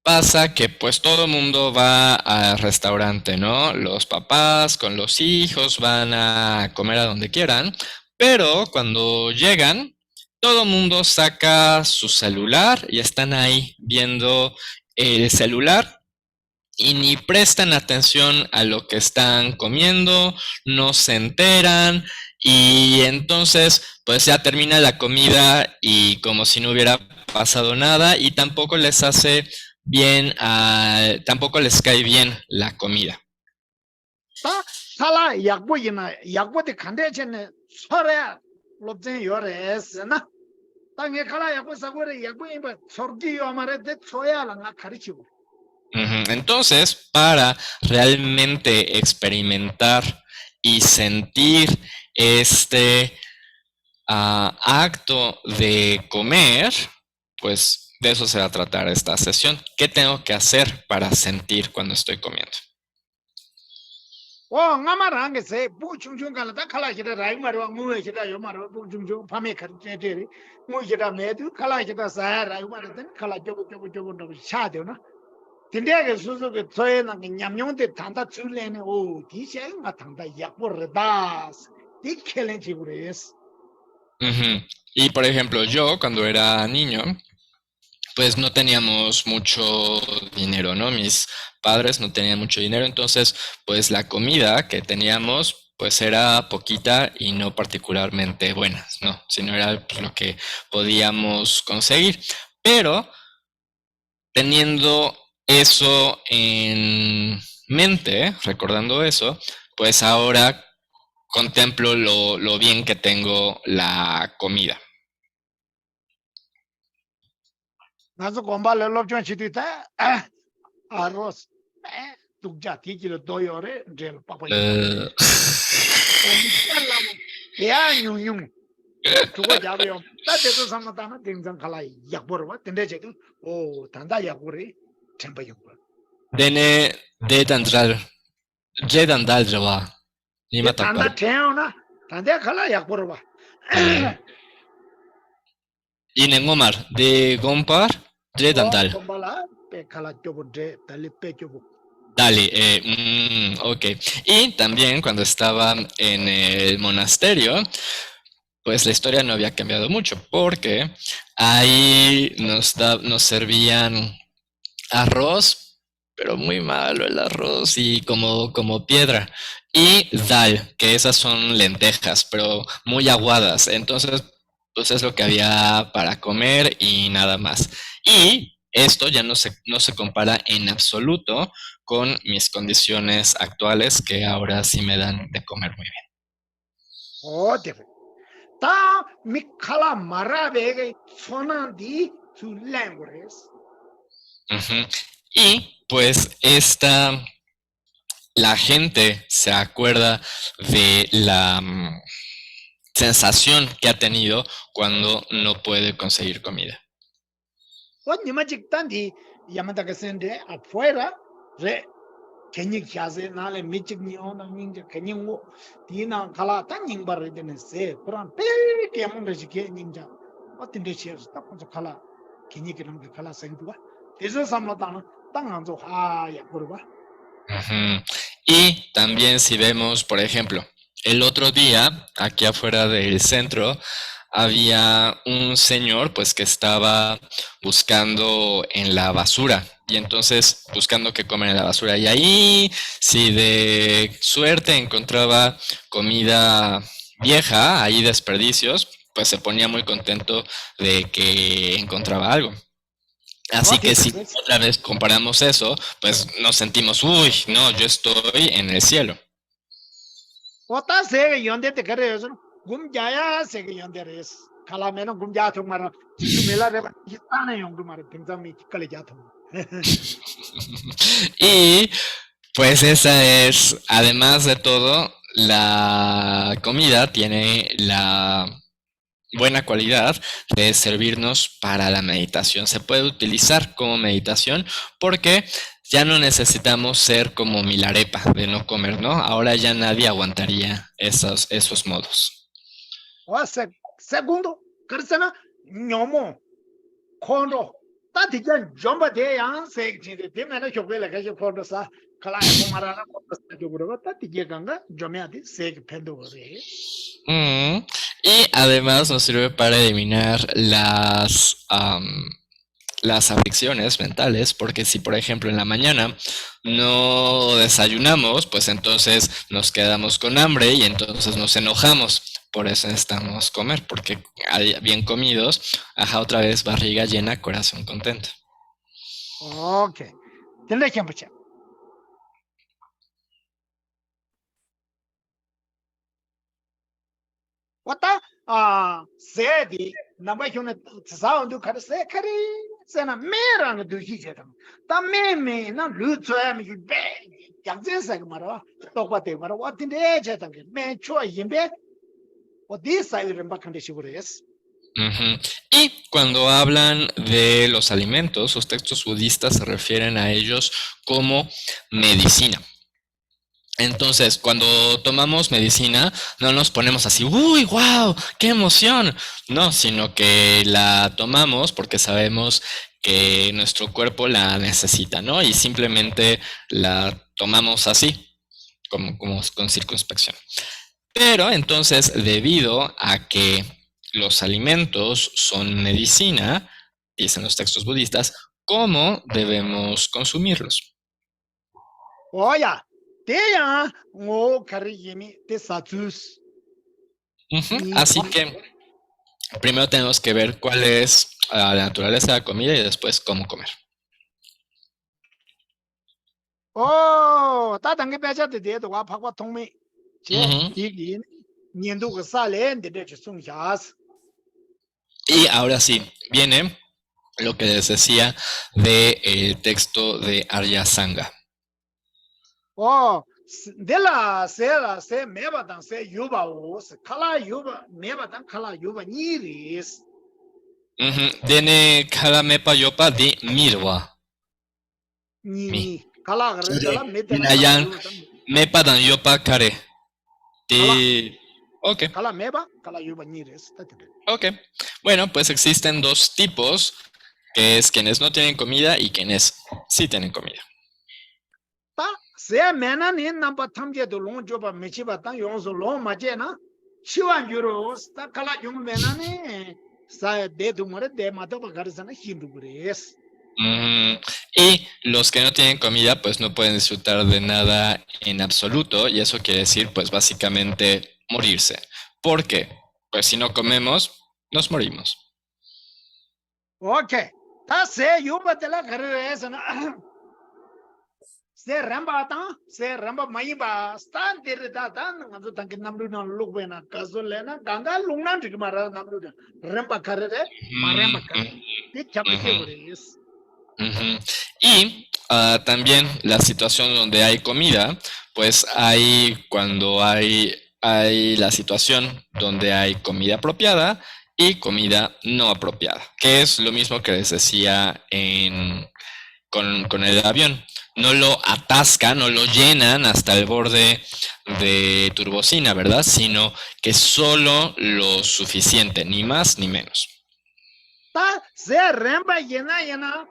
pasa que pues todo el mundo va al restaurante, ¿no? Los papás con los hijos van a comer a donde quieran, pero cuando llegan, todo el mundo saca su celular y están ahí viendo el celular y ni prestan atención a lo que están comiendo, no se enteran y entonces pues ya termina la comida y como si no hubiera pasado nada y tampoco les hace bien, tampoco les cae bien la comida. 다 살아 약보이나 약보데 간대전에 서래 롭전 요레스나 땅에 칼라 약보 사고래 약보이 뭐 sorgiyo 말에 초야랑 가르치고 Entonces, para realmente experimentar y sentir este acto de comer, pues de eso se va a tratar esta sesión. ¿Qué tengo que hacer para sentir cuando estoy comiendo? nga마랑 게세 부충충 갈다 칼라시다 라이 말와 무에시다 요 말와 부충충 밤에 가르치데리 무에시다 메두 칼라시다 사 라이 말든 칼라 쪼고 샤데나 딘데게 수수게 저에나 냠냠데 단다 줄레네 오 디샤인가 단다 약보르다스 디켈렌치구레스 Ujú. Y por ejemplo, yo cuando era niño, pues no teníamos mucho dinero, ¿no? Mis padres no tenían mucho dinero, entonces pues la comida que teníamos pues era poquita y no particularmente buena, ¿no? Sino era pues, lo que podíamos conseguir. Pero teniendo eso en mente, recordando eso, pues ahora contemplo lo bien que tengo la comida. 나서 공발을 롭전 치디다 아로스 tukja tikilo doyore del papa ya nyung tugo jabe ta de so samata na dingzang khala yakbor wa tende che o tanda yakure tempa yung Dene de dandral, je dandal jawa, ni tanda matakpa. teona tanda khala yakbor wa Y nengomar de gompar, je dandal. kombala pe khala chobo de tali pe chobo Dale, ok. Y también cuando estaba en el monasterio, pues la historia no había cambiado mucho, porque ahí nos servían arroz, pero muy malo el arroz y como piedra. Y dal, que esas son lentejas, pero muy aguadas. Entonces, pues es lo que había para comer y nada más. Y esto ya no se compara en absoluto con mis condiciones actuales, que ahora sí me dan de comer muy bien. oh de ta mi khala marabe ge sona di su language Ujú. Y pues la gente se acuerda de la sensación que ha tenido cuando no puede conseguir comida. O nimachik tanti yamata que sende afuera re kenyik chase nale michik ni ona ninja kenyingo tina kala tan yingbar de se kuran pe ke mon de ke ninja o tinde cheers ta ko kala kenyik ram de kala sengwa eso samla tan tan anzo ha ya kurba. Ujú. Y también si vemos, por ejemplo, el otro día, aquí afuera del centro, había un señor pues que estaba buscando en la basura y entonces buscando qué comer en la basura y ahí si de suerte encontraba comida vieja, ahí desperdicios, pues se ponía muy contento de que encontraba algo. O Así que tinde si cheers otra vez comparamos eso, pues nos sentimos, uy, no, yo estoy en el cielo. o ta se yonde te kare eso gum jaya se yonde res kala meno gum ja thong mara chiktu mela re kitana yong du mara tingza mi kale ja thong. Y pues esa es, además de todo, la comida tiene la buena cualidad de servirnos para la meditación. Se puede utilizar como meditación porque ya no necesitamos ser como Milarepa de no comer, ¿no? Ahora ya nadie aguantaría esos modos. O segundo karsana nyomo kondo ta tijan jomba de yang se chinde de mena chokwe la ka kondo sa kala ya kumara na kondo sa joguro ta tije ganga jomya de se pendo re. Mm, Y además nos sirve para eliminar las aflicciones mentales, porque si por ejemplo en la mañana no desayunamos, pues entonces nos quedamos con hambre y entonces nos enojamos. Por eso necesitamos comer, porque bien comidos, ajá, otra vez barriga llena, corazón contento. Okay. Tende kempuche. Wata se di namba hyone tsa ndu kar se kari se na merang du hi je tam ta me na lu tswa mi be yang zhe se mara to pa te mara wa tin de je tam me chua yin be o di sai ren ba kan de shibures. Ujú. Y cuando hablan de los alimentos, los textos budistas se refieren a ellos como medicina. Entonces, cuando tomamos medicina, no nos ponemos así, uy, wow, qué emoción. No, sino que la tomamos porque sabemos que nuestro cuerpo la necesita, ¿no? Y simplemente la tomamos así, como con circunspección. Pero entonces, debido a que los alimentos son medicina, dicen los textos budistas, ¿cómo debemos consumirlos? Oya, te ya ngo kari yimi te satsus. Ujú. Así que primero tenemos que ver cuál es la naturaleza de la comida y después cómo comer. Oh, ta dang be cha de de wa pa kwa tong me. Che Ujú. di li nian du ge sa len de de sung yas. Y ahora sí, viene lo que les decía del texto de Arya Sanga. Oh, de la se me ba dang se yuba o se kala yuba me ba dang kala yuba ni ris. Ujú. Viene cada mepa yopa de mirwa. Ni kala gar chala me de na kala Dinayan yuba dang. mepa dan yopa kare. Kala Ok, kala me ba kala yuba ni ris. ok. Bueno, pues existen dos tipos, que es quienes no tienen comida y quienes sí tienen comida. Ta se me na ni namba tham je do long jo ba me chi ba dang yong so long ma je na. Chiwan yuro ta kala yung me na ni sa de du more de ma to ba gar sa na hindu ris. Y los que no tienen comida, pues no pueden disfrutar de nada en absoluto, y eso quiere decir, pues básicamente morirse. ¿Por qué? Pues si no comemos, nos morimos. Okay. Ta se yuba de la gar sa na. Se ramba ta se ramba mai ba stan de da ta ngam tan ke namru na luk be na kaso le na ganga lung na tik mara namru da ramba kare de ma ramba kare ti chap che Ujú. gure is Ujú. Y también la situación donde hay comida, pues hay la situación donde hay comida apropiada y comida no apropiada, que es lo mismo que les decía con el avión. No lo atascan, no lo llenan hasta el borde de turbocina, ¿verdad? Sino que solo lo suficiente, ni más ni menos. 다 세 렘바 예나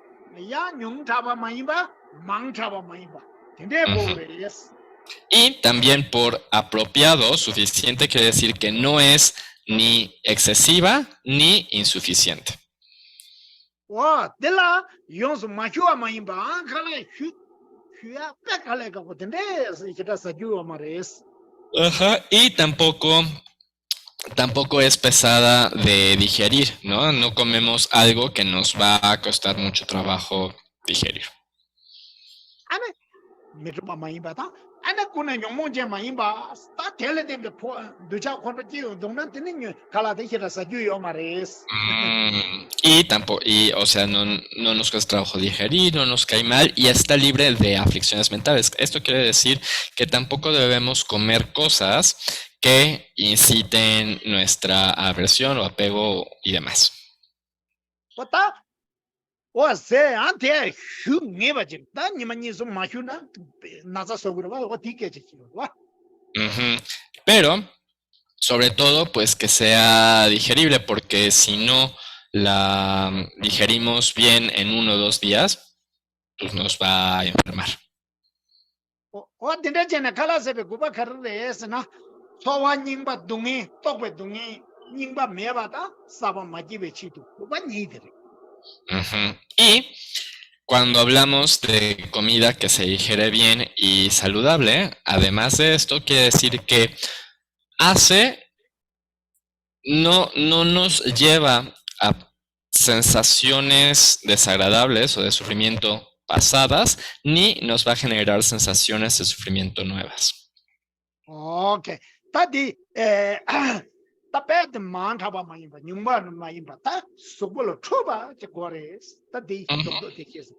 야 뇽타바 마이바 망타바 마이바 근데 보레스 Y también por apropiado, suficiente quiere decir que no es ni excesiva ni insuficiente. 와 델라 용스 마슈아 마이바 칸레 슈야 페칼레가 보던데 이제다 사주어 마레스 Ajá. Y tampoco es pesada de digerir, ¿no? No comemos algo que nos va a costar mucho trabajo digerir. 아네 미르바 마이바다 아네 꾸네 용모제 마이바 다 텔레데 포 두자 콘버티오 동난테니 칼라데 히라 사주어 마레스 O sea, no nos cuesta trabajo digerir, no nos cae mal y está libre de aflicciones mentales. Esto quiere decir que tampoco debemos comer cosas que inciten nuestra aversión o apego y demás. 왔다 와세 안테 슈 네바지 다 니마니 좀 마슈나 나자 속으로 와 어디게지 와 Ujú. Pero, sobre todo, pues que sea digerible, porque si no la digerimos bien en 1 o 2 días, pues nos va a enfermar. 어딘데 제네 칼라세베 구바 카르레스나 소와 닝바 둥이 똑베 둥이 닝바 메바다 사바 마지베 치도 구바 니데레 Ujú. Y cuando hablamos de comida que se digiere bien y saludable, además de esto, quiere decir que no nos lleva a sensaciones desagradables o de sufrimiento pasadas, ni nos va a generar sensaciones de sufrimiento nuevas. 오케이 다디 따베드 만타바 마이바 닝바 마이바 다 속불로 초바 제고레스 다디 똑똑 데키스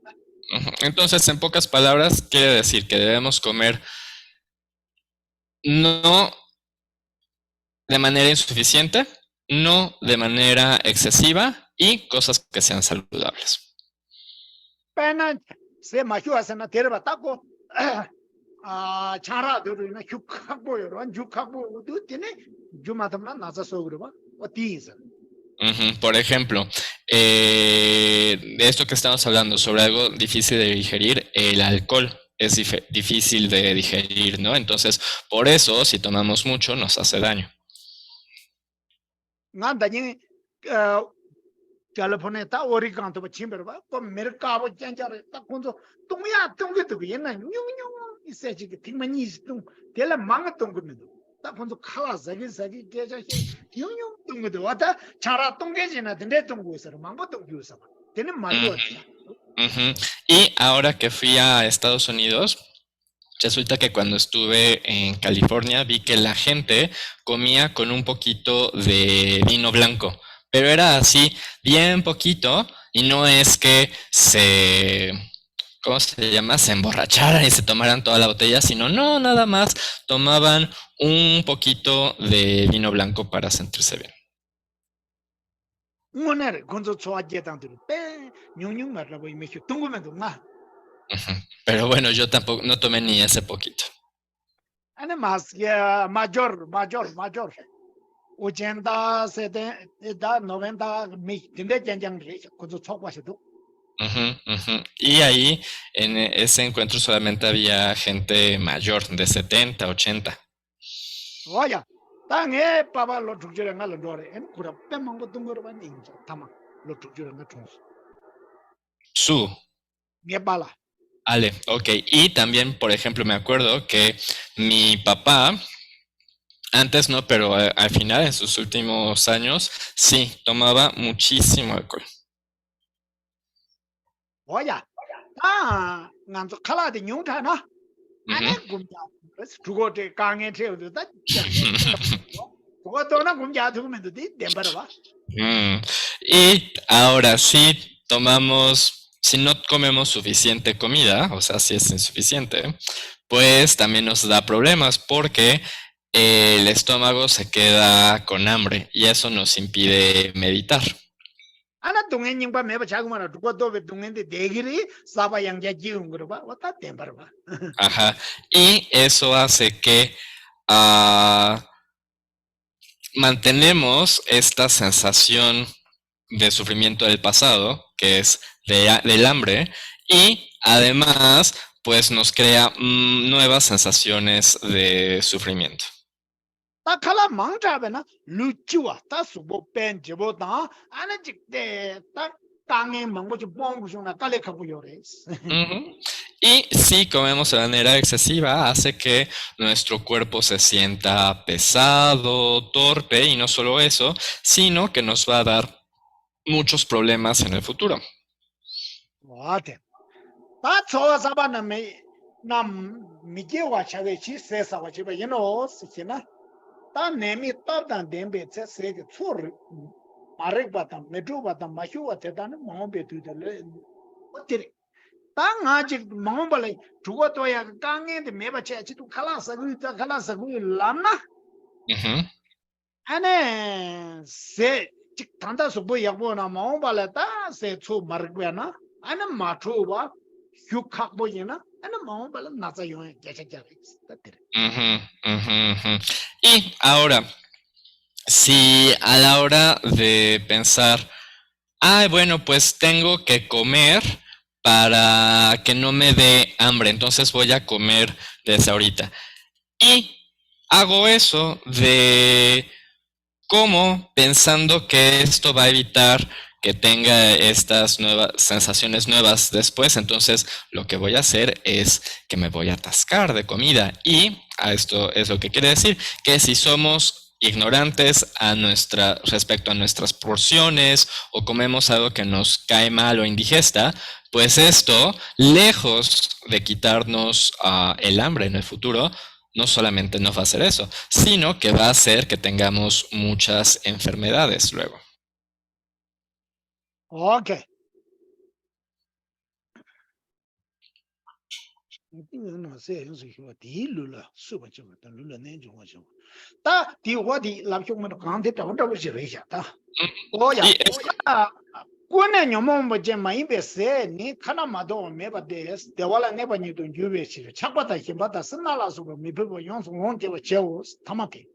Ujú. Entonces, en pocas palabras, quiere decir que debemos comer no de manera insuficiente, no de manera excesiva y cosas que sean saludables. 빼나 세 마슈아스나 데르바 따고 아 차라도르나 휴카보요로 휴카보도 되네 주마담나 나자 속으로 봐 어디서 Ujú. Por ejemplo, de esto que estamos hablando, sobre algo difícil de digerir, el alcohol es difícil de digerir, ¿no? Entonces, por eso, si tomamos mucho, nos hace daño. 난다니 텔레폰에 다 오리간도 침베로 봐 메르카보 짠자레 딱 군도 똥이야 똥게도 있나 뇽뇽 이세지 팅만이 똥 텔레 망아 똥거면도 딱 군도 칼라 자기 게자시 뇽뇽 똥거도 왔다 차라 똥게지나 데 똥고서 망고 똥고서 되는 말도 Ujú. Y ahora que fui a Estados Unidos, resulta que cuando estuve en California vi que la gente comía con un poquito de vino blanco, pero era así, bien poquito, y no es que ¿cómo se llama? Se emborracharan y se tomaran toda la botella, sino no, nada más tomaban un poquito de vino blanco para sentirse bien. 오늘 군도 좋아지다들 빼 뇽뇽 말라고 이메시 똥고면도 나 Ujú. Pero bueno, yo tampoco, no tomé ni ese poquito. 아니 마스게 마ጆ르 80 70 90 미 근데 짠짠 군도 초과시도 Ujú, ujú. Y ahí, en ese encuentro solamente había gente mayor, de 70, 80. 오야 땅에 빠발로 죽지를 갈 노래 엔 쿠라 빼망고 둥거로 봤니 인자 타마 로 죽지를 가 총. Su, 게 발라 Ale, ok. Y también, por ejemplo, me acuerdo que mi papá, antes no, pero al final, en sus últimos años, sí, tomaba muchísimo alcohol. 오야 아 난도 칼라데 뇽타나 아니 Ujú. 군자 죽어대 강에 태우도 다 그것도나 군자 죽으면 돼 덴바라 봐 Y ahora sí, tomamos si no comemos suficiente comida, o sea, si es insuficiente, pues también nos da problemas porque el estómago se queda con hambre y eso nos impide meditar. Ana tungen nyingpa meba chagumara tukwa dobe tungen de degiri saba yang ya jiungruba wata tembarba. Ajá. Y eso hace que mantenemos esta sensación de sufrimiento del pasado, que es del hambre, y además, pues nos crea nuevas sensaciones de sufrimiento. Ta kala mangchabe na luchiwa ta subo pen jibo ta ana jikde ta kangen mangbo chi bongu shuna kale kabu yores. Ujú. Y si comemos de manera excesiva, hace que nuestro cuerpo se sienta pesado, torpe, y no solo eso, sino que nos va a dar muchos problemas en el futuro. Wate. Ta chowa saba na me na mije wa chabe chi se sa wa chiba yeno sikina. Ta nemi ta dan dembe tse se ke tsur marek batam metro batam mashu wa te dan mombe tu de le. Wate. Ta nga chi mombale tuwa to ya kangen de meba che chi tu khala sagu lamna. Ujú. Ane se chik tanda subo yakbo na mombale ta se tsu marek na. Ane matru ba hyukakbo yena. Ane mombale nasa yon jacha jaris. Ujú, ujú, ujú. Y ahora, si a la hora de pensar, bueno, pues tengo que comer para que no me dé hambre, entonces voy a comer desde ahorita. Y hago eso de como pensando que esto va a evitar que tenga estas nuevas sensaciones nuevas después, entonces lo que voy a hacer es que me voy a atascar de comida, y a esto es lo que quiere decir que si somos ignorantes respecto a nuestras porciones o comemos algo que nos cae mal o indigesta, pues esto, lejos de quitarnos el hambre en el futuro, no solamente no va a hacer eso, sino que va a hacer que tengamos muchas enfermedades luego. Okay. No sé, no sé, di lula, suba chuma, ta lula nen chuma chuma. Ta di wa di la chuma no kan de ta wa wa jire ya ta. O ya, Y es- kuene nyomo mo je ma imbe se ni kana ma do me ba de wala ne ba ni do jube chi. Chakwa ta himba ta sna la su mi pe bo yon su won je wa cheo tamake.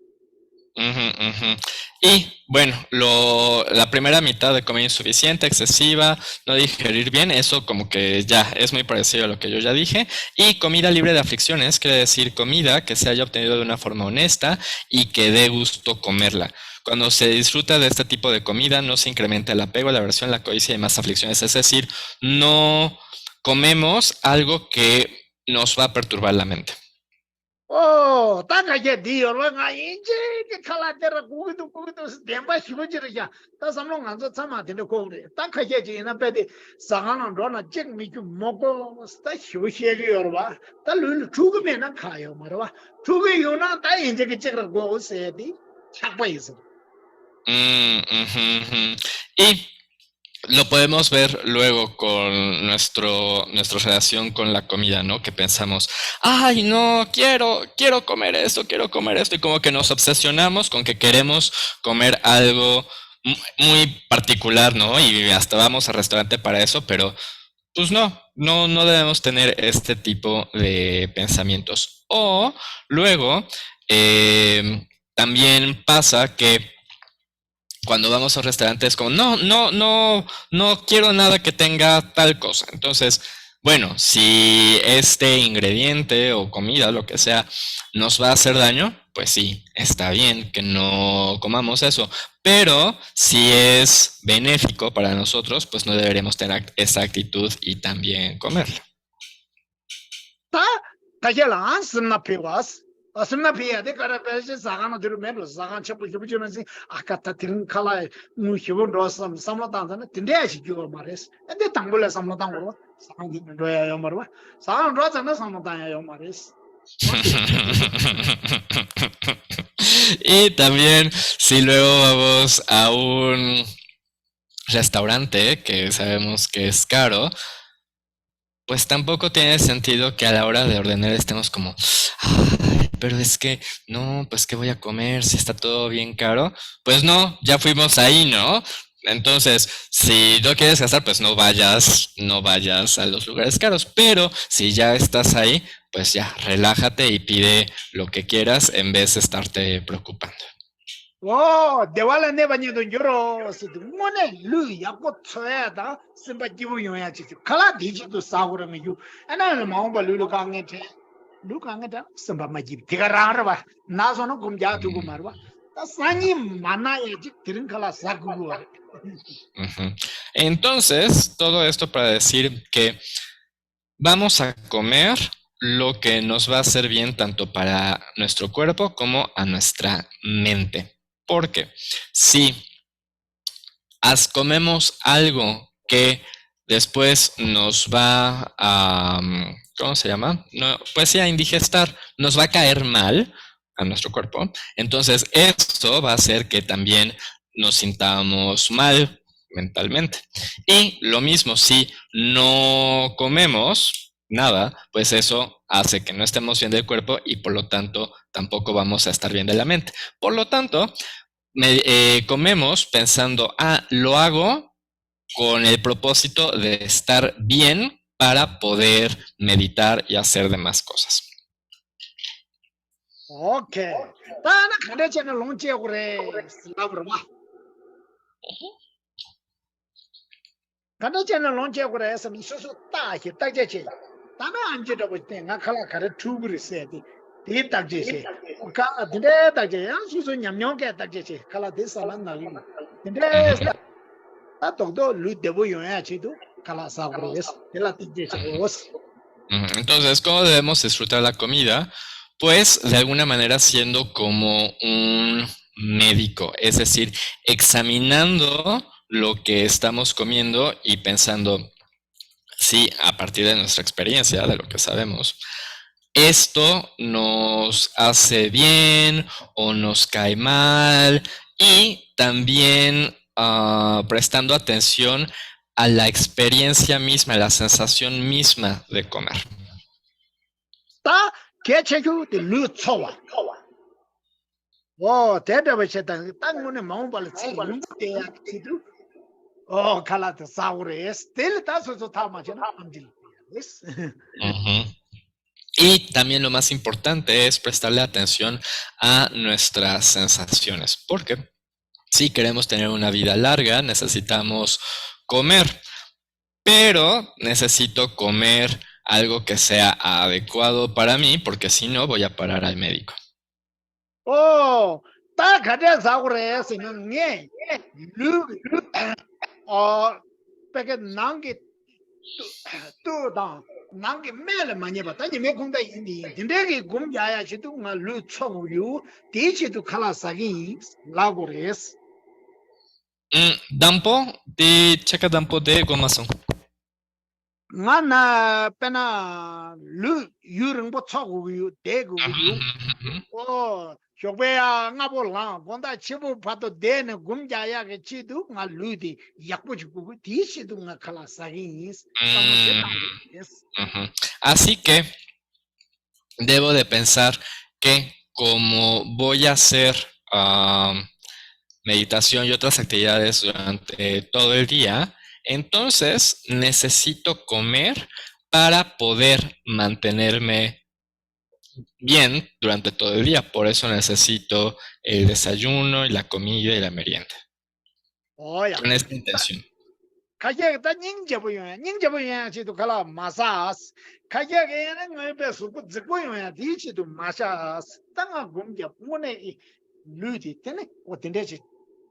Ujú, ujú. Y bueno, la primera mitad de comida insuficiente, excesiva, no digerir bien, eso como que ya es muy parecido a lo que yo ya dije. Y comida libre de aflicciones, quiere decir comida que se haya obtenido de una forma honesta y que dé gusto comerla. Cuando se disfruta de este tipo de comida, no se incrementa el apego, la aversión, la codicia y más aflicciones. Es decir, no comemos algo que nos va a perturbar la mente. Oh, ta ka ye di yo lo nga yin je ke kala de ra ku du de ba shi lo ji re ya. Ta sam lo nga zo chama de ko de. Ta ka ye ji na pe de sa ga na ro na jing mi ju mo ko sta xiu xie ge yo ba. Ta lu lu chu ge me na ka yo ma ba. Chu ge yo na ta yin je ke che ra go se di. Cha pa yi. Ujú, ujú. Y lo podemos ver luego con nuestra relación con la comida, ¿no? Que pensamos, ay, no, quiero comer esto, y como que nos obsesionamos con que queremos comer algo muy particular, ¿no? Y hasta vamos al restaurante para eso, pero pues no debemos tener este tipo de pensamientos. O luego, también pasa que cuando vamos a un restaurante es como, no quiero nada que tenga tal cosa. Entonces, bueno, si este ingrediente o comida, lo que sea, nos va a hacer daño, pues sí, está bien que no comamos eso. Pero si es benéfico para nosotros, pues no deberíamos tener esa actitud y también comerlo. Ta ka ye la an sim na pe was. Asim na pe ya de ka ra pe se sa ga na de me lo sa ga che pu ju na si aka ta tin kala nu hi wo ro sam lo ta na tin de shi ju ma res. E de tang bo le sam lo tang ro. Sa ga ji ro ya yo ma ro. Sa ga ro na sam lo ta ya yo ma res. Y también si luego vamos a un restaurante que sabemos que es caro, pues tampoco tiene sentido que a la hora de ordenar estemos como, ay, pero es que, no, pues ¿qué voy a comer si está todo bien caro? Pues no, ya fuimos ahí, ¿no? Entonces, si no quieres gastar, pues no vayas a los lugares caros, pero si ya estás ahí, pues ya, relájate y pide lo que quieras en vez de estarte preocupando. 대화를 내봐니도 요로스 뭐네 루 약고 쳐야다 심바 기부 용야지 칼라 디지도 사고라면 유 아나는 마음바 루루 강게테 루 강게다 심바 마지 디가라르바 나서는 kumja 두고 말바 다 산이 만나야지 들은 칼라 사고고 Ujú. Entonces, todo esto para decir que vamos a comer lo que nos va a hacer bien tanto para nuestro cuerpo como a nuestra mente. Porque si comemos algo que después nos va a, ¿cómo se llama? No, pues sí, a indigestar, nos va a caer mal a nuestro cuerpo, entonces esto va a hacer que también nos sintamos mal mentalmente. Y lo mismo, si no comemos nada, pues eso hace que no estemos bien del cuerpo y por lo tanto tampoco vamos a estar bien de la mente. Por lo tanto, comemos pensando, lo hago con el propósito de estar bien para poder meditar y hacer demás cosas. 오케이 다나 가르치는 롱제 그래 슬라브르마 가르치는 롱제 그래 해서 미소소 따히 딱제지 다나 안지도 볼때 나 칼라 가르 투브리 세디 디 딱제지 카 근데 딱제 수수 냠냠게 딱제지 칼라 데사만 나리 근데 다 todo lu debo yo야지도 칼라 사브르스 델라 딱제지 오스 Entonces, ¿cómo debemos disfrutar la comida? Pues de alguna manera siendo como un médico, es decir, examinando lo que estamos comiendo y pensando, sí, a partir de nuestra experiencia, de lo que sabemos, esto nos hace bien o nos cae mal y también prestando atención a la experiencia misma, a la sensación misma de comer. 다 개체규 루 초와 오 대답하셨다 땅문에 마음발을 치는 때야 기도 칼라트 사우레스 텔 다소서 타마잖아 안딜 Ujú. Y también lo más importante es prestarle atención a nuestras sensaciones, porque si queremos tener una vida larga, necesitamos comer, pero necesito comer algo que sea adecuado para mí, porque si no voy a parar al médico. 다 가자 사우레스 네 빼게 난게 또다 난게 매를 많이 봤다 니 메콩다 인디 근데게 곰자야 지도 루 초우유 디치도 칼라사기 라고레스 Dampo de checa dampo de gomason. 나나 빼나 루 유릉보 초우유 대구유 쇼베야 나볼라 본다 치부 봐도 되는 곰자야게 치도 나 루디 약보주고 디시도 나 칼라사기 Así que debo de pensar que como voy a hacer meditación y otras actividades durante todo el día, entonces necesito comer para poder mantenerme bien durante todo el día. Por eso necesito el desayuno y la comida y la merienda. Con esta intención. 가게다 닝제보야 지도 칼라 마사스 가게에는 왜 수고 듣고요 디치도 마사스 땅아 공게 보내 루디 때네 어떤데지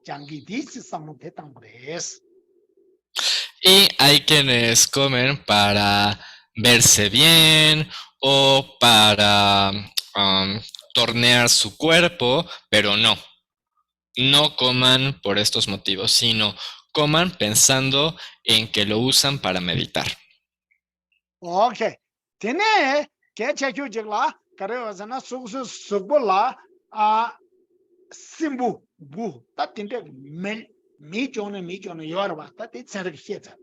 장기 디치 상무대 땅브레스 Y hay quienes comen para verse bien o para tornear su cuerpo, pero no coman por estos motivos, sino coman pensando en que lo usan para meditar. 오케이 되네 개체규직라 그래서나 수수수불라 심부 부 따틴데 미존에 여러봐 따티 세르기eta.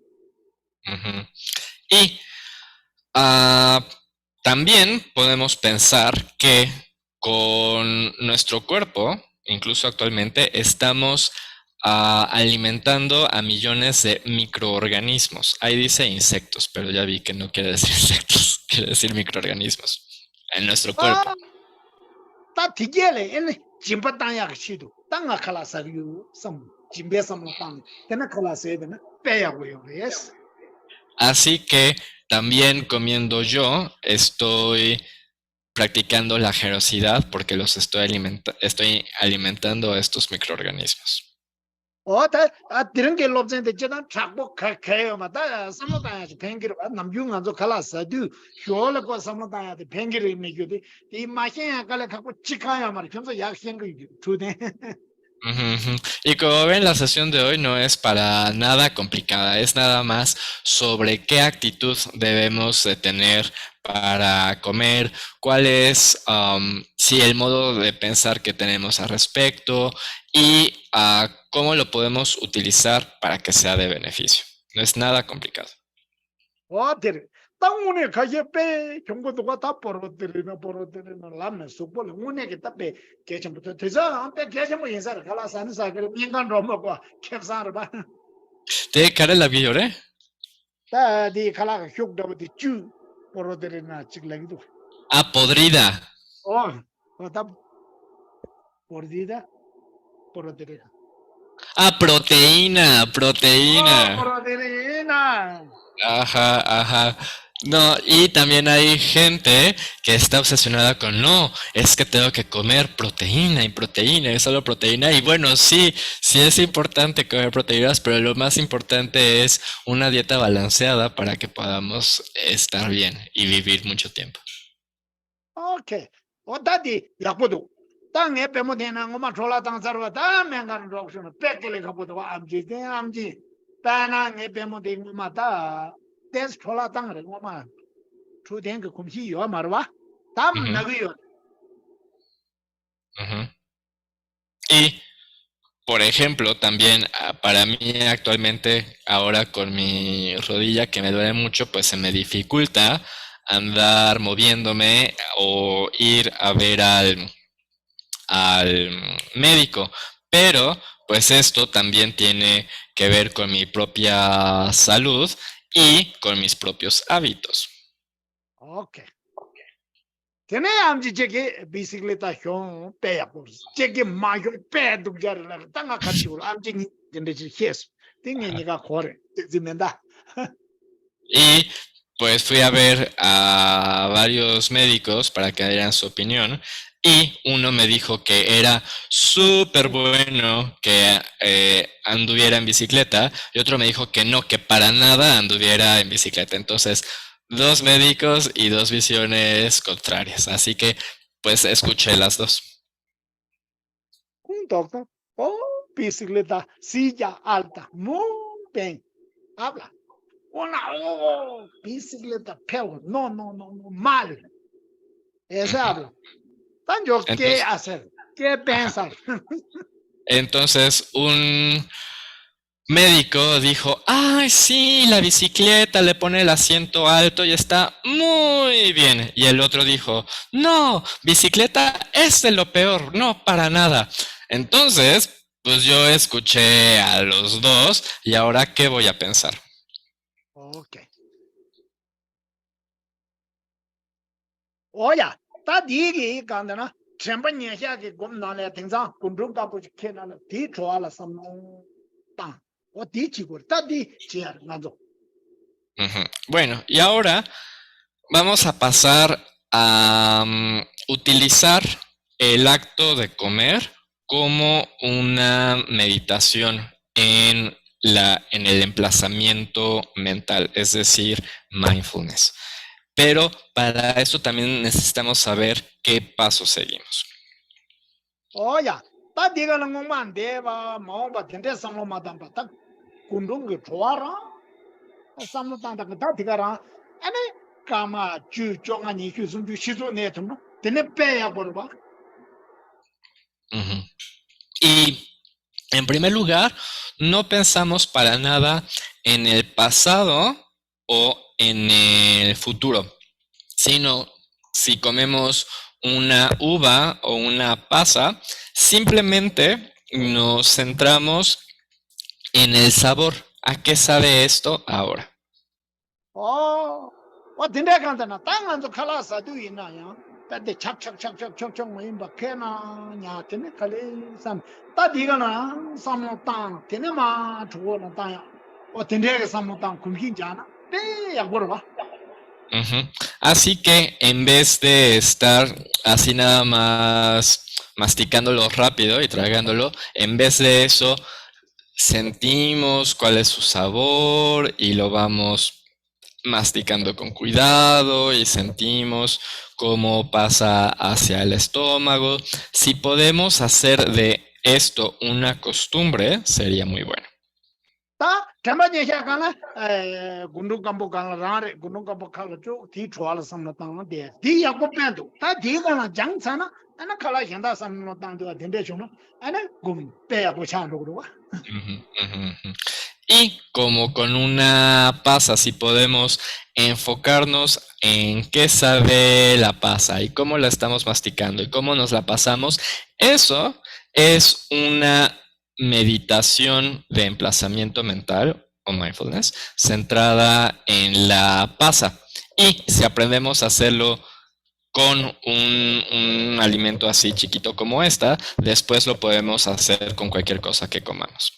Y También podemos pensar que con nuestro cuerpo, incluso actualmente, estamos alimentando a millones de microorganismos. Ahí dice insectos, pero ya vi que no quiere decir insectos, quiere decir microorganismos en nuestro cuerpo. 다 디게래 얘네 짐바 땅야 시도 땅아 칼라사유 섬 짐베 섬로 땅 되나 칼라세 되나 빼야고요. yes. Así que también comiendo yo estoy practicando la generosidad porque los estoy alimentando a estos microorganismos. 어다 들은 게 롭전데 제가 작복 가요 마다 섬로 땅야지 뱅기로 남중안조 칼라사도 효라고 섬로 땅야지 뱅기로 입니고디 이 마신야 갈래 갖고 치카야 말 평소 약생 거 두네. Y como ven, la sesión de hoy no es para nada complicada, es nada más sobre qué actitud debemos de tener para comer, cuál es sí, el modo de pensar que tenemos al respecto y cómo lo podemos utilizar para que sea de beneficio. No es nada complicado. 어들 땅운에 가게 빼 경고도가 다 벌어들이나 라면 속벌 운에게 답에 개천부터 되자 빼 개천뭐 인사를 갈라서 하는 사람을 인간으로 먹고 캡사를 봐. ¿Te cara la vi lloré? 다디 갈라가 흉도부터 쭉 벌어들이나 찍라기도. Podrida. 다 벌어들이다 벌어들이다. Proteína. 벌어들이나. Ajá. No, y también hay gente que está obsesionada con no, es que tengo que comer proteína y solo proteína. Y bueno, sí es importante comer proteínas, pero lo más importante es una dieta balanceada para que podamos estar bien y vivir mucho tiempo. 오케이. 어다디 약보도 땅에 빼면 되나 엄마 졸라 땅 살아 다 맹가는 럭션 뺏길래 가보도 암지 땅에 빼면 되는 엄마다 데스 졸라 땅을 엄마 주된 그 kum시 요 말와 담 Ujú. 나고요. Ujú. Y, por ejemplo, también para mí actualmente, ahora con mi rodilla que me duele mucho, pues se me dificulta andar moviéndome o ir a ver al médico. Pero, pues esto también tiene que ver con mi propia salud y con mis propios hábitos. 오케이. 되네 암지 저기 비시클레타 형 빼야 버스. 저기 마요 빼도 자르라 땅아 같이 올 암지 근데 지 헤스. 띵이니가 고래. 지면다. Y pues fui a ver a varios médicos para que dieran su opinión y uno me dijo que era súper bueno que anduviera en bicicleta y otro me dijo que no, que para nada anduviera en bicicleta. Entonces, dos médicos y dos visiones contrarias. Así que pues escuché las dos. Un doctor. Bicicleta, silla alta. Muy bien. Habla. Una bicicleta peor. No, mal. Ese habla. Tan yo, ¿qué Entonces- hacer? ¿Qué pensar? Entonces, un médico dijo, ay, sí, la bicicleta le pone el asiento alto y está muy bien. Y el otro dijo, no, bicicleta es de lo peor, no para nada. Entonces, pues yo escuché a los dos y ahora, ¿qué voy a pensar? 오케이. 오야, 다 디기 간다나. 전부 년下게 곰나래 등장 군중가 보지 캐나나 디 좋아라 삼농 땅. 어디 지고 다디 지야 나도. Ujú. Bueno, y ahora vamos a pasar a utilizar el acto de comer como una meditación en el emplazamiento mental, es decir, mindfulness. Pero para eso también necesitamos saber qué pasos seguimos. 오야, 다 디가는 것만 대봐 마음바 된대 삼로 마담바 딱 군중게 좋아라. 삼로 땅다 다 디가라. 아니 까마 주 종아니 휴순주 시조 내tumno. 되네 빼야 버봐. Ujú. Y en primer lugar, no pensamos para nada en el pasado o en el futuro, sino si comemos una uva o una pasa, simplemente nos centramos en el sabor. ¿A qué sabe esto ahora? 어, 어딘데 간다나 땅안도 칼라사 두이나야. 근데 착착착착착착 뭐인 바케나 냐 되네 칼리 삼 따디가나 삼노 땅 되네마 주고나 땅야. 어딘데 삼노 땅 kumhinjana. 야 뭐라 봐. Ujú. Así que en vez de estar así nada más masticándolo rápido y tragándolo, en vez de eso sentimos cuál es su sabor y lo vamos masticando con cuidado y sentimos cómo pasa hacia el estómago. Si podemos hacer de esto una costumbre, sería muy bueno. 다 tembaje kana gundu kambo kana rare gundu kambo kala jo ti chwala samna tang de di ya ko pendo ta di kana jang chana ana kala hinda samna tang de dende chono ana gum pe ya bo chan ro wa. Ujú, ujú, ujú. Y como con una pasa, si podemos enfocarnos en qué sabe la pasa y cómo la estamos masticando y cómo nos la pasamos, eso es una meditación de emplazamiento mental o mindfulness centrada en la pasa. Y si aprendemos a hacerlo con un alimento así chiquito como esta, después lo podemos hacer con cualquier cosa que comamos.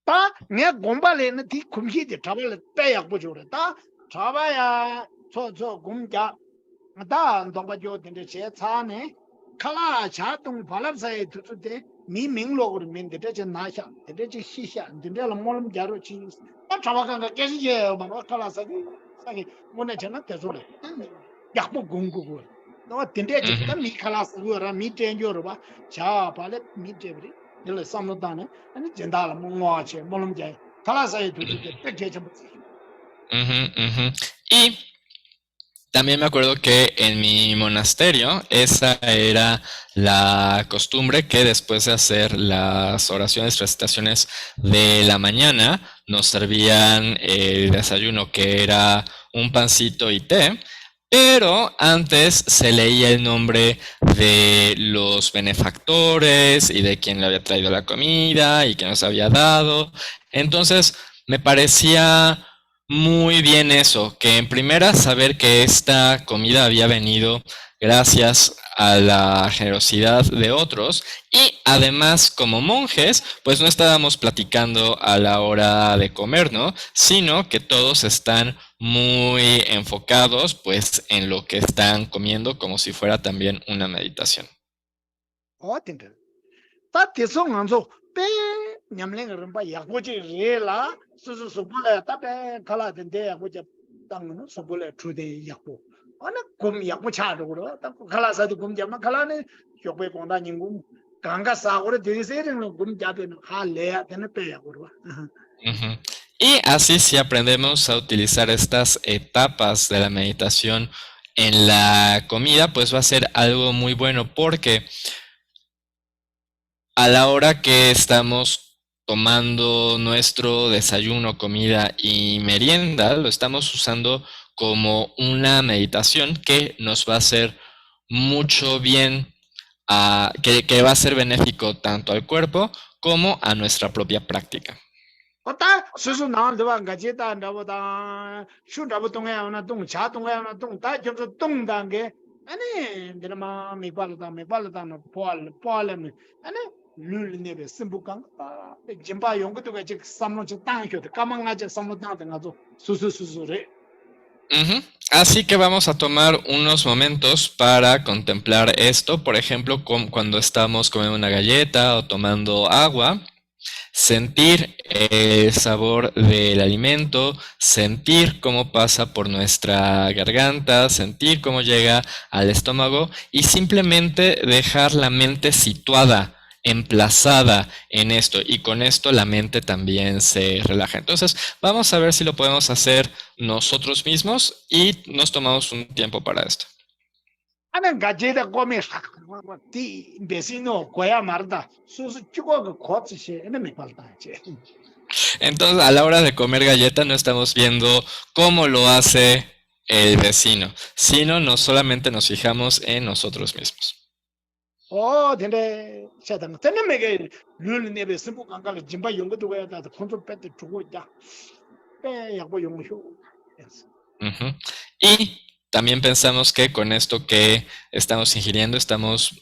다 내 곰발에는 디 kumhi de tabal pe ya bo jo da chaba ya cho gumja da ndong ba jo de che cha ne kala cha tung balap sai tu de mi ming lo gu min de je na sha de je xi xia de le mo lam ja ro chi da chaba kan ga ke ji je ma ba kala sa gi mo ne chen na te zo le ya bo gung gu gu no de je da mi kala sa gu ra mi ten jo ro ba cha ba le mi je bri le samno da ne ani jendala mo ngo che mo lam ja kala sa tu de te je Ujú, ujú. Y también me acuerdo que en mi monasterio esa era la costumbre que después de hacer las oraciones, recitaciones de la mañana, nos servían el desayuno que era un pancito y té, pero antes se leía el nombre de los benefactores y de quién le había traído la comida y quién nos había dado. Entonces me parecía muy bien eso, que en primera saber que esta comida había venido gracias a la generosidad de otros y además como monjes pues no estábamos platicando a la hora de comer, ¿no? Sino que todos están muy enfocados pues en lo que están comiendo como si fuera también una meditación. 어딘데 다 대성 안서 빼 냠랭을 봐 야고지 레라 수수 수불에 답에 갈아된데 야고지 땅은 수불에 주대 야고 어느 곰 야고 차도 그러 딱 갈아서도 곰 잡나 갈아네 교배 공단 인구 강가 사고를 되세는 곰 잡는 할래야 되는 빼 야고 Ujú. Y así si aprendemos a utilizar estas etapas de la meditación en la comida, pues va a ser algo muy bueno porque a la hora que estamos tomando nuestro desayuno, comida y merienda, lo estamos usando como una meditación que nos va a hacer mucho bien, que va a ser benéfico tanto al cuerpo como a nuestra propia práctica. 어따 수수 나한테 봐 같이 다보다 슈다부 동해나 동차 동해나 동다 좀 동단 게 아니 드라마 미발다 포알레 아니 룰네베 심부강 짐바 용것도 같이 삼노지 땅효도 까망아지 삼노 땅 가서 수수수수래. Ujú. Así que vamos a tomar unos momentos para contemplar esto, por ejemplo, cuando estamos comiendo una galleta o tomando agua. Sentir el sabor del alimento, sentir cómo pasa por nuestra garganta, sentir cómo llega al estómago y simplemente dejar la mente situada, emplazada en esto y con esto la mente también se relaja. Entonces vamos a ver si lo podemos hacer nosotros mismos y nos tomamos un tiempo para esto. 아니 가제다 고메 디 베시노 고야 말다 수수 죽어 그 고치시 에네 미발다 제 Entonces, a la hora de comer galleta no estamos viendo cómo lo hace el vecino, sino no solamente nos fijamos en nosotros mismos. 근데 세상 때문에 룰 내에 승부 강가를 진바 연구도 해야 돼. 컨트롤 패드 주고 있다. 약보 용쇼. Ujú. Y también pensamos que con esto que estamos ingiriendo estamos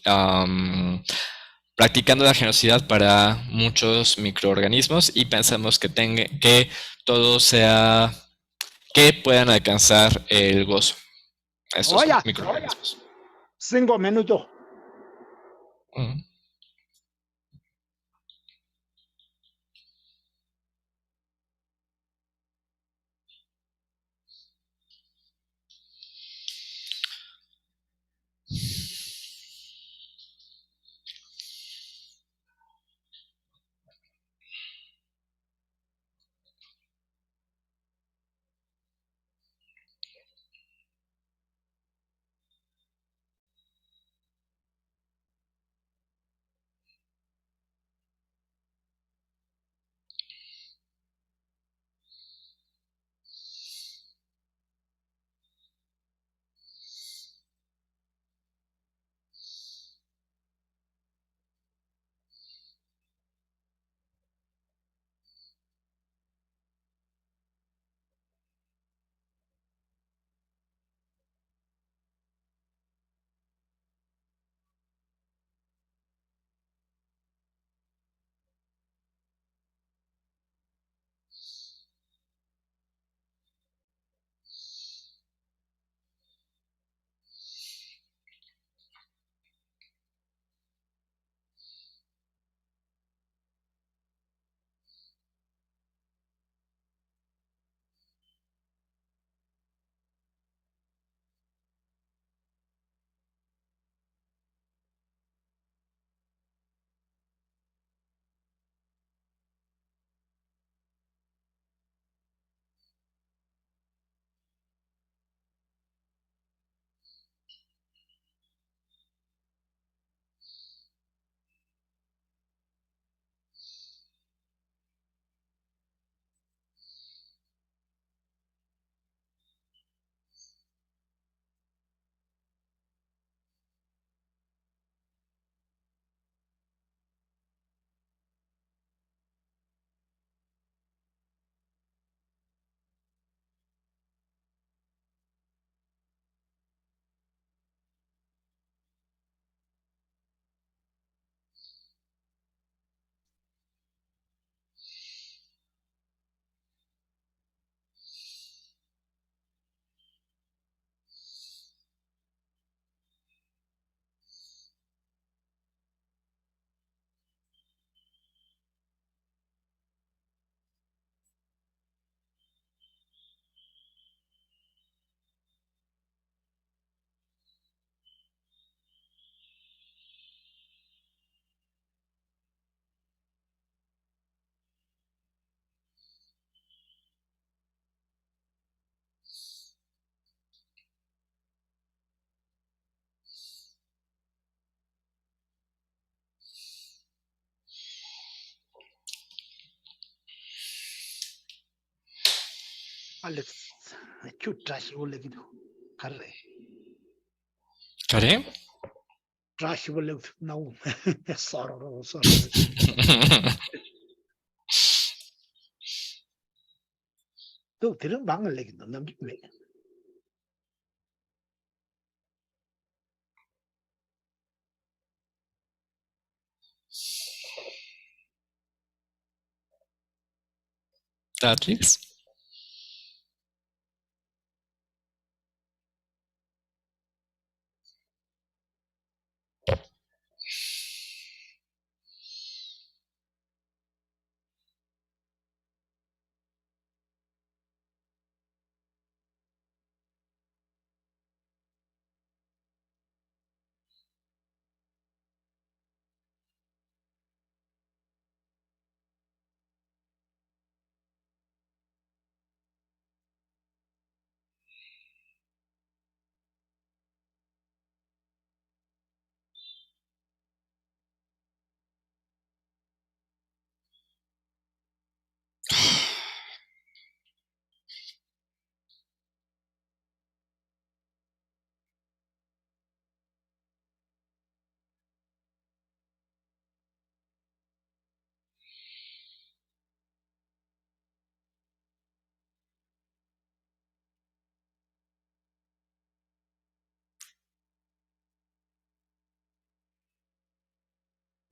practicando la generosidad para muchos microorganismos y pensamos que todo sea que puedan alcanzar el gozo estos 오야, microorganismos. 싱거 메뉴죠. Ujú. 알렉스. 큐트라시 올레기도. 가르래. ¿Caré? 트라시 올레 나우. 서로. 또 들은 방을 내기도 남기고. ¿Tatlix?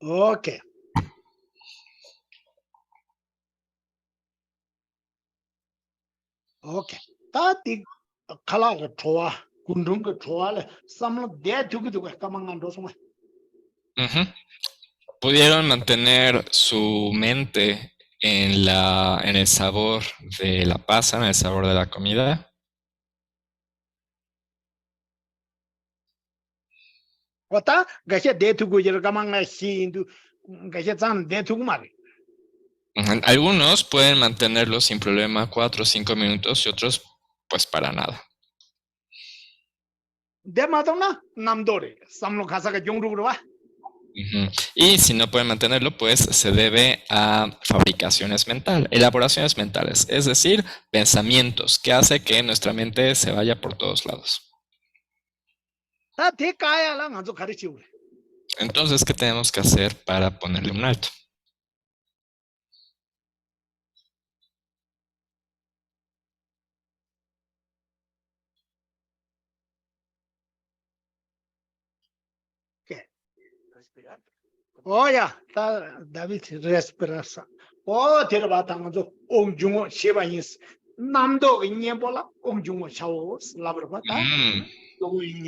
Okay. Okay. Tati kala ga chowa, kundung ga chowa le samlo de tugu tugu kamangan dosuma. Ujú. Pudieron mantener su mente en el sabor de la pasa, en el sabor de la comida. Wata gashe de tugu jir kamanga shindu gashe zan de tugu mari. Ujú. Algunos pueden mantenerlo sin problema 4 o 5 minutos y otros pues para nada. De madonna namdore samlo khasa ga jongru wa. Ujú. Y si no pueden mantenerlo, pues se debe a fabricaciones mentales, elaboraciones mentales, es decir, pensamientos que hace que nuestra mente se vaya por todos lados. Ta de kaya la ngazo khari chiu. Entonces, ¿qué tenemos que hacer para ponerle un alto? Respirar. Oh ya, ta David respirasa. Oh tira ba ta ngazo om jungo sheba yins. Namdo nyebola om jungo chawo labra ba ta. Mm,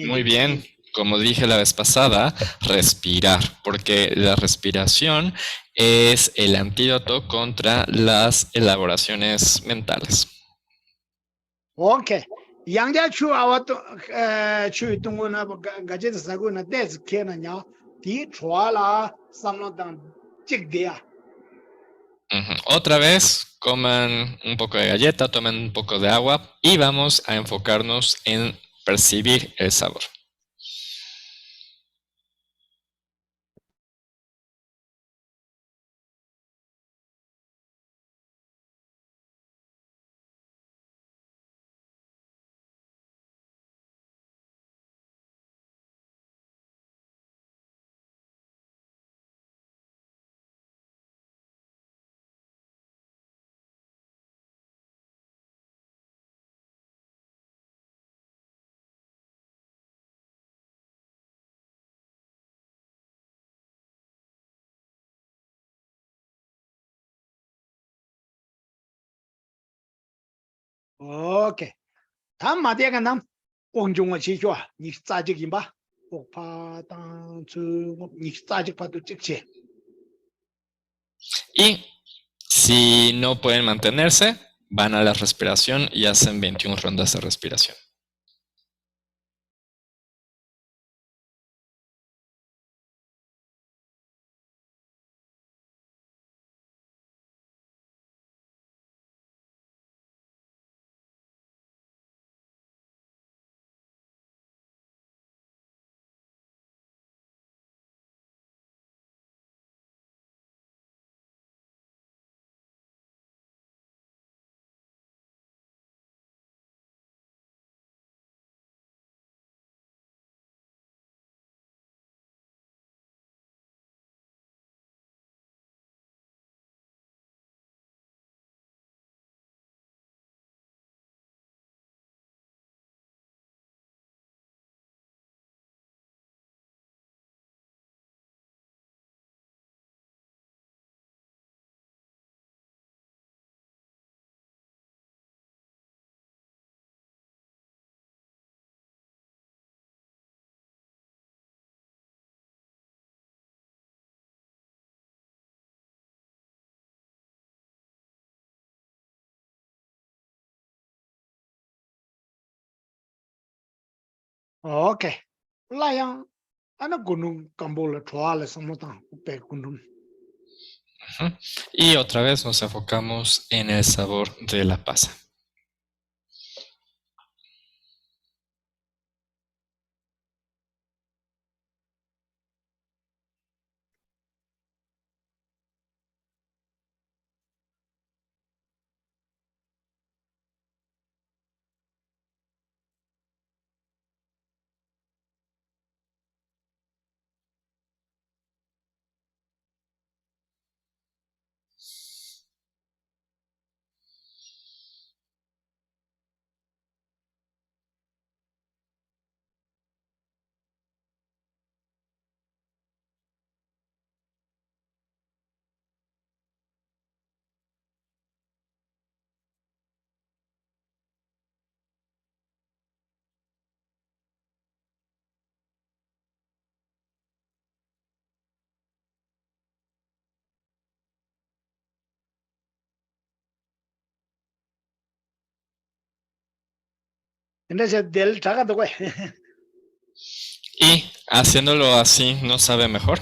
muy bien. Como dije la vez pasada, respirar, porque la respiración es el antídoto contra las elaboraciones mentales. Okay. Yangja chu awat chu tungu na gaje sa go na des ke na nya ti chwa la samlo dan chik dia. Ujú. Otra vez, coman un poco de galleta, tomen un poco de agua y vamos a enfocarnos en percibir el sabor. Okay. Ta ma de ga nam ong jung wa chi chwa ni sa ji gin ba. O pa dan chu ni sa ji pa tu chik che. Y si no pueden mantenerse, van a la respiración y hacen 21 rondas de respiración. Okay. La yang ana gunung kambo la chwa la samlo dan pe kundum. Ujú. Y otra vez nos enfocamos en el sabor de la pasa. Entonces, del chagado, güey. Y haciéndolo así, ¿no sabe mejor?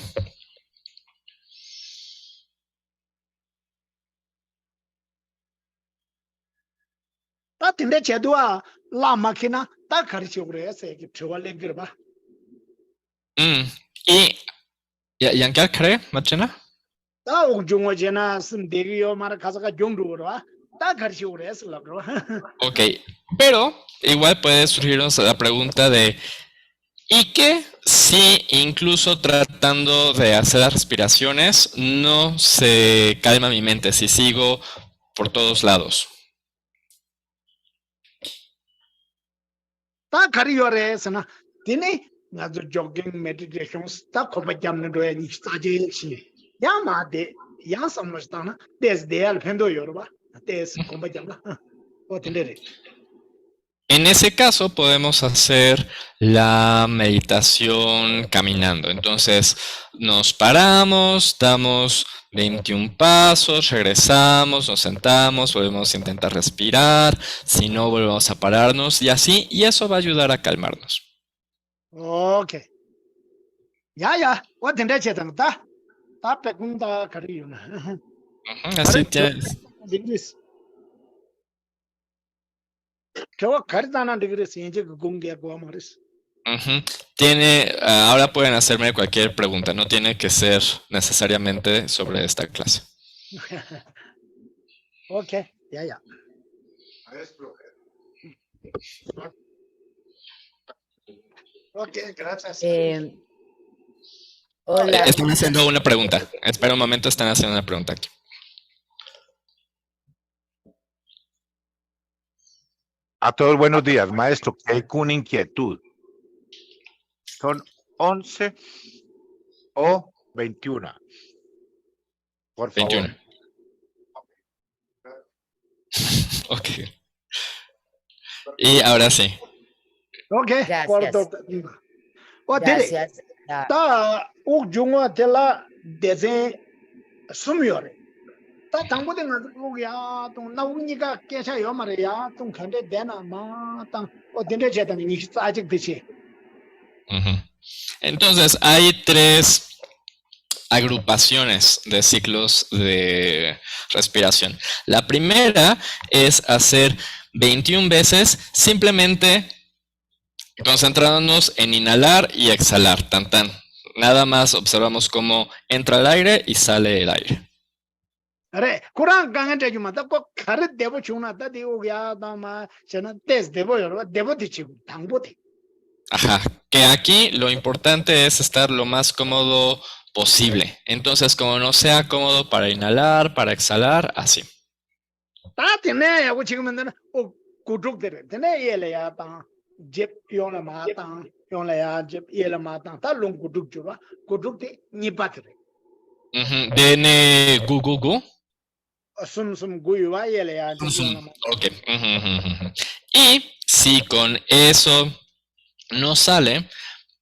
Ta tinde chedua la máquina ta kharichi ure ese que chwa le girba. Y ¿Yankar cree, Machina? Ta ujungo jena sim degiyo mara kasaka jongdu ura. Ta kharichi ure ese la bro. Ok, pero igual puede surgirnos la pregunta de ¿y qué si incluso tratando de hacer las respiraciones no se calma mi mente, si sigo por todos lados? Ta khari ure ese na. Tine nga zo jogging meditations ta khoba jamne do ni staje chi. Ya ma de ya samajta na des de al phendo yorba. Des khoba jamna. O tinde re. En ese caso podemos hacer la meditación caminando. Entonces nos paramos, damos 21 pasos, regresamos, nos sentamos, volvemos a intentar respirar, si no volvemos a pararnos y así, y eso va a ayudar a calmarnos. Okay. Ya, o tinde chetang ta. Ta pekunda khari yuna. Así tienes. Degrees. Kewa karitana degrees inje gungia guamaris. Ahora pueden hacerme cualquier pregunta, no tiene que ser necesariamente sobre esta clase. Okay, ya. Okay, gracias. Hola, Están haciendo una pregunta. Espera un momento, están haciendo una pregunta aquí. A todos buenos días, maestro. Hay una inquietud. ¿Son 11 o 21? Por favor. 21. Ok. Y ahora sí. Okay, Gracias. corto. O tere, gracias. ta ujungo tela dese sumyore. Ta tangbo de ya tong na uniga kesha yo mare ya tong khande dena ma tang o tinde chetan ni sajik diche. Entonces, hay 3 agrupaciones de ciclos de respiración. La primera es hacer 21 veces simplemente concentrándonos en inhalar y exhalar, tan tan. Nada más observamos cómo entra el aire y sale el aire. Are, Quran gangan te juma ta ko khare debo chuna ta de ya ta ma chana tes debo yo debo dichi tangbo de. Ajá, que aquí lo importante es estar lo más cómodo posible. Entonces, como no sea cómodo para inhalar, para exhalar, así. Ta tene ya wo chigum na o kuduk de tene yele ya ta jep yona ma ta yona ya jep yele ma ta lung kuduk jura kuduk de ni patre. Dene gu gu gu. Sum guyuwa yele ya jep yona ma. Ok. Y si con eso no sale,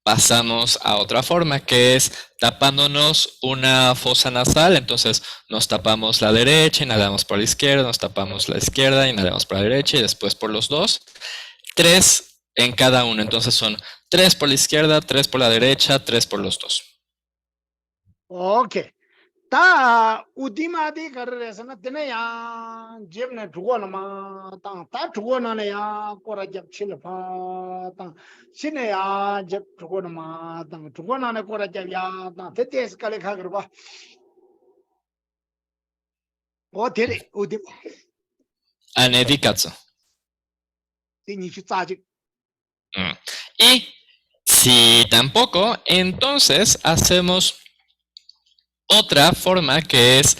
pasamos a otra forma que es tapándonos una fosa nasal. Entonces nos tapamos la derecha, inhalamos por la izquierda, nos tapamos la izquierda, inhalamos por la derecha y después por los dos. 3 en cada uno. Entonces son 3 por la izquierda, 3 por la derecha, 3 por los dos. Okay. Ta udima de karre sana tene ya jep ne thugo na ma ta thugo na ne ya kora jep chile pa ta chine ya jep thugo na ma ta thugo na ne kora jep ya ta te skale kha garba o tere udima Anedikatsu. ti ni chi Y si tampoco, entonces hacemos otra forma que es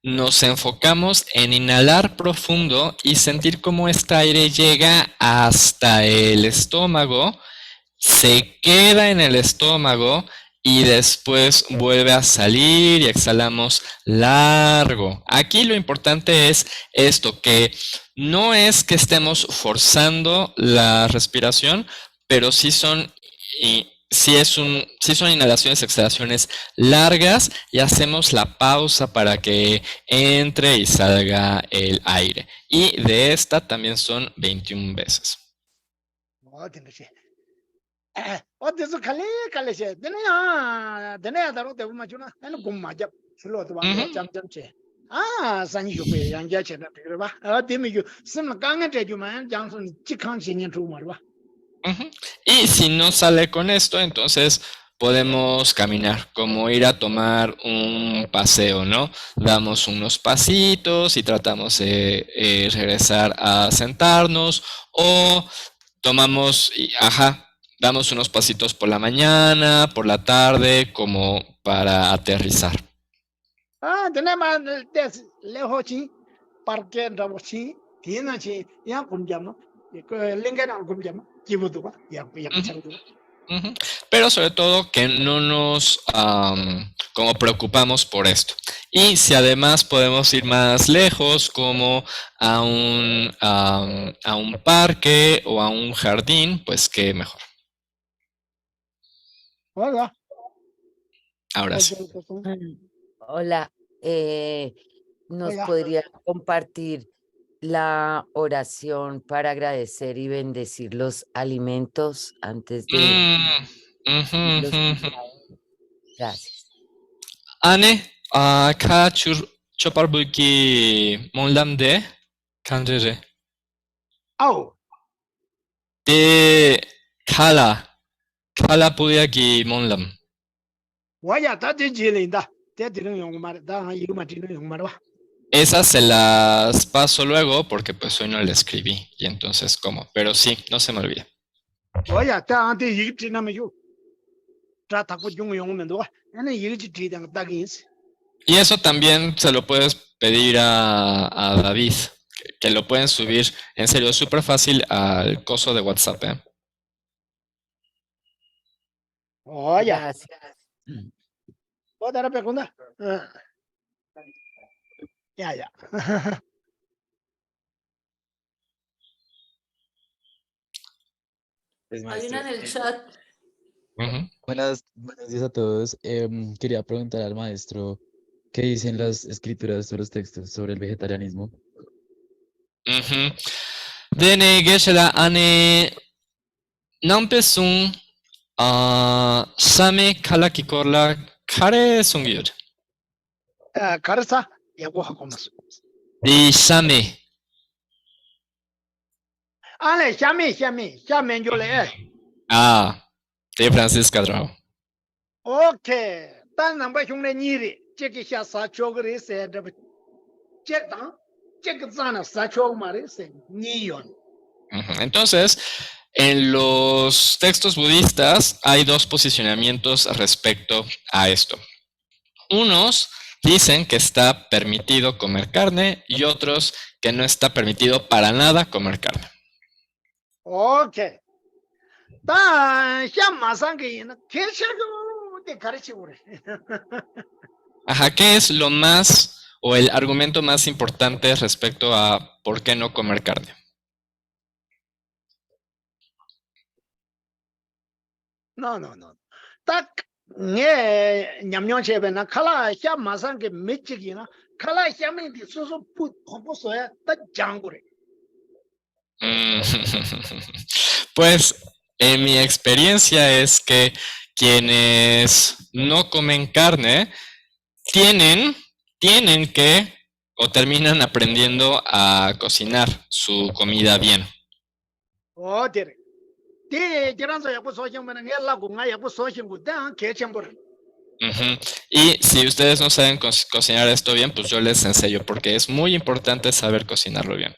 nos enfocamos en inhalar profundo y sentir cómo este aire llega hasta el estómago, se queda en el estómago y después vuelve a salir y exhalamos largo. Aquí lo importante es esto, que no es que estemos forzando la respiración, pero sí son inhalaciones y exhalaciones largas y hacemos la pausa para que entre y salga el aire. Y de esta también son 21 veces. 어딘지. 어디서 갈래 되네야 다로 되고 맞구나. 나는 공마잡 슬로도 봐. 잠잠체. 아, 산이 요게 양자체다 그래 봐. 어디미 요 스물 강한테 주면 장선 직항신이 주마 봐. Ujú. Y si no sale con esto, entonces podemos caminar, como ir a tomar un paseo, ¿no? Damos unos pasitos y tratamos de regresar a sentarnos o tomamos, damos unos pasitos por la mañana, por la tarde, como para aterrizar. 아, 되네만 데스 레호치 파르케 라보치 티나치 야 군잠노 그 링게나 군잠 기부도 봐. 야 차도. Ujú. Pero sobre todo que no nos como preocupamos por esto. Y si además podemos ir más lejos, como a un parque o a un jardín, pues qué mejor. Hola. Ahora sí. Hola, ¿nos Hola. podría compartir la oración para agradecer y bendecir los alimentos antes de Ujú, los ujú, ujú. Gracias. Ane, ka choparbuki monlamde kanjere. 아우. De kala puyaki monlam. 와야 다지 지린다. 대디는 용말 다 이거만 지는 용말 봐. Esas se las paso luego porque pues hoy no le escribí y entonces ¿cómo? Pero sí, no se me olvida. 와야 다한테 이거 지나면 요. 자 타고 용용면도 와. 나는 이거 지리당 딱이스. Y eso también se lo puedes pedir a David, que lo pueden subir, en serio, súper fácil al coso de WhatsApp, ¿eh? 와야. Gracias. 다른 배군다. 야야. Hay una en el chat. Ujú. Buenos días a todos. Quería preguntar al maestro qué dicen las escrituras o los textos sobre el vegetarianismo. Ujú. Dene geshela ane nampesun same kalakikorla kare sungir. 가르사 야고하고 맞어. Di same. 안에 샤면 줄래. De Francisca Drao. 오케이. 딴 남바 흉내 니리. 제기 샤사 초그리세. 제당. 제기 자나 사초 말이세. 니yon. Ujú. Entonces, en los textos budistas hay dos posicionamientos respecto a esto. Unos dicen que está permitido comer carne y otros que no está permitido para nada comer carne. 오케이. 다 샤마상게는 계셔도 데 가르치고 그래. Ajá, ¿qué es lo más o el argumento más importante respecto a por qué no comer carne? No. 딱 네 냠냠체베나 칼라 샤마상게 메치기나 칼라 샤메디 소소 포포소야 딱 장고래. Pues en mi experiencia es que quienes no comen carne tienen que o terminan aprendiendo a cocinar su comida bien. 어디래. 데 저런서 야고 소심은 헬라고 나 야고 소심고 다 개첨벌. Ujú. Y si ustedes no saben cocinar esto bien, pues yo les enseño porque es muy importante saber cocinarlo bien.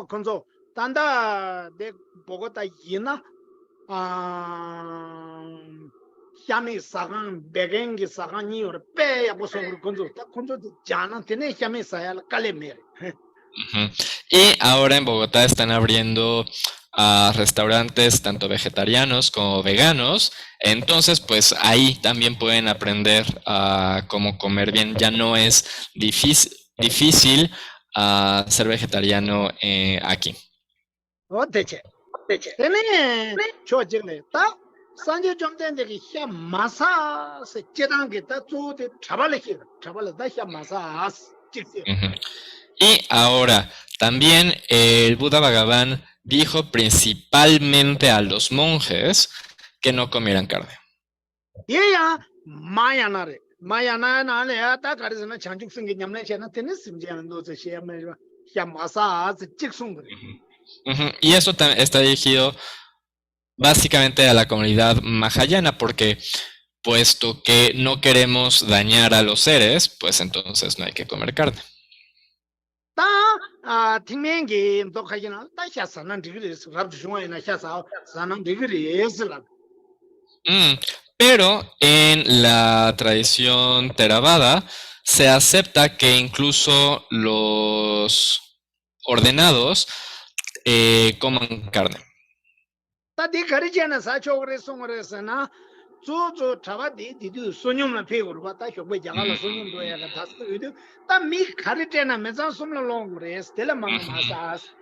건조 단다 내 보고다 이나 샤미 사간 베겐기 사간이 오르 빼야 보소 건조 딱 건조 자나 되네 샤미 사야 깔레메. Ujú. Y ahora en Bogotá están abriendo restaurantes tanto vegetarianos como veganos, entonces pues ahí también pueden aprender a cómo comer bien. Ya no es difícil ser vegetariano aquí. 대체 되네 조직네 딱 산지 좀 된데기 샤 마사스 제단게 다 조데 잡발다 샤 마사스 직세. Ujú. Y ahora, también el Buda Bhagavan dijo principalmente a los monjes que no comieran carne. 얘야 마야나래 마야나나래 다 가르스나 장죽 생기 냠내 챤나 테네 심지하는 노제 시야메 야마사 직송 그래. Ujú, y eso está dirigido básicamente a la comunidad mahayana, porque puesto que no queremos dañar a los seres, pues entonces no hay que comer carne. 다 팅맹기 또 가지나 다 샤사는 디그리 랍주 중앙에나 샤사 사는 디그리 예슬라. Pero en la tradición Theravada se acepta que incluso los ordenados coman carne. 다디 가르치는 사초그레 송그레스나 조조 타바디 디두 소뇽나 페고로 왔다 쇼베 자갈라 소뇽도 야가 다스도 다미 가르치는 메자 솜라롱그레 스텔라망 마사스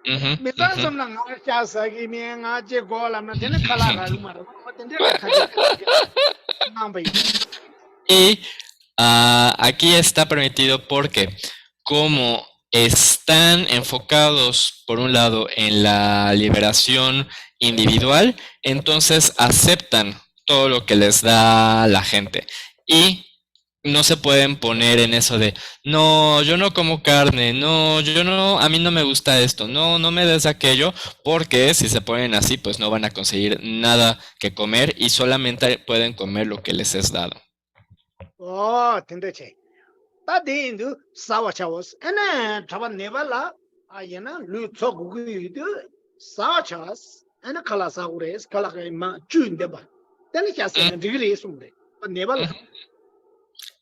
Ujú, 메자 ujú. 솜랑 아샤사기 미행아 제고라나 테네 칼라가 루마로 텐데 카지 남바이 Y aquí está permitido porque como están enfocados, por un lado, en la liberación individual, entonces aceptan todo lo que les da la gente. Y no se pueden poner en eso de, no, yo no como carne, no, yo no, a mí no me gusta esto, no, no me des aquello, porque si se ponen así, pues no van a conseguir nada que comer y solamente pueden comer lo que les es dado. 오 텐데체 다디인도 사와차워스 에네 타바 네발라 아예나 루초구기도 사와차스 에네 칼라사우레스 칼라가이마 주인데바 테네 샤스는 디그리 숨레 네발라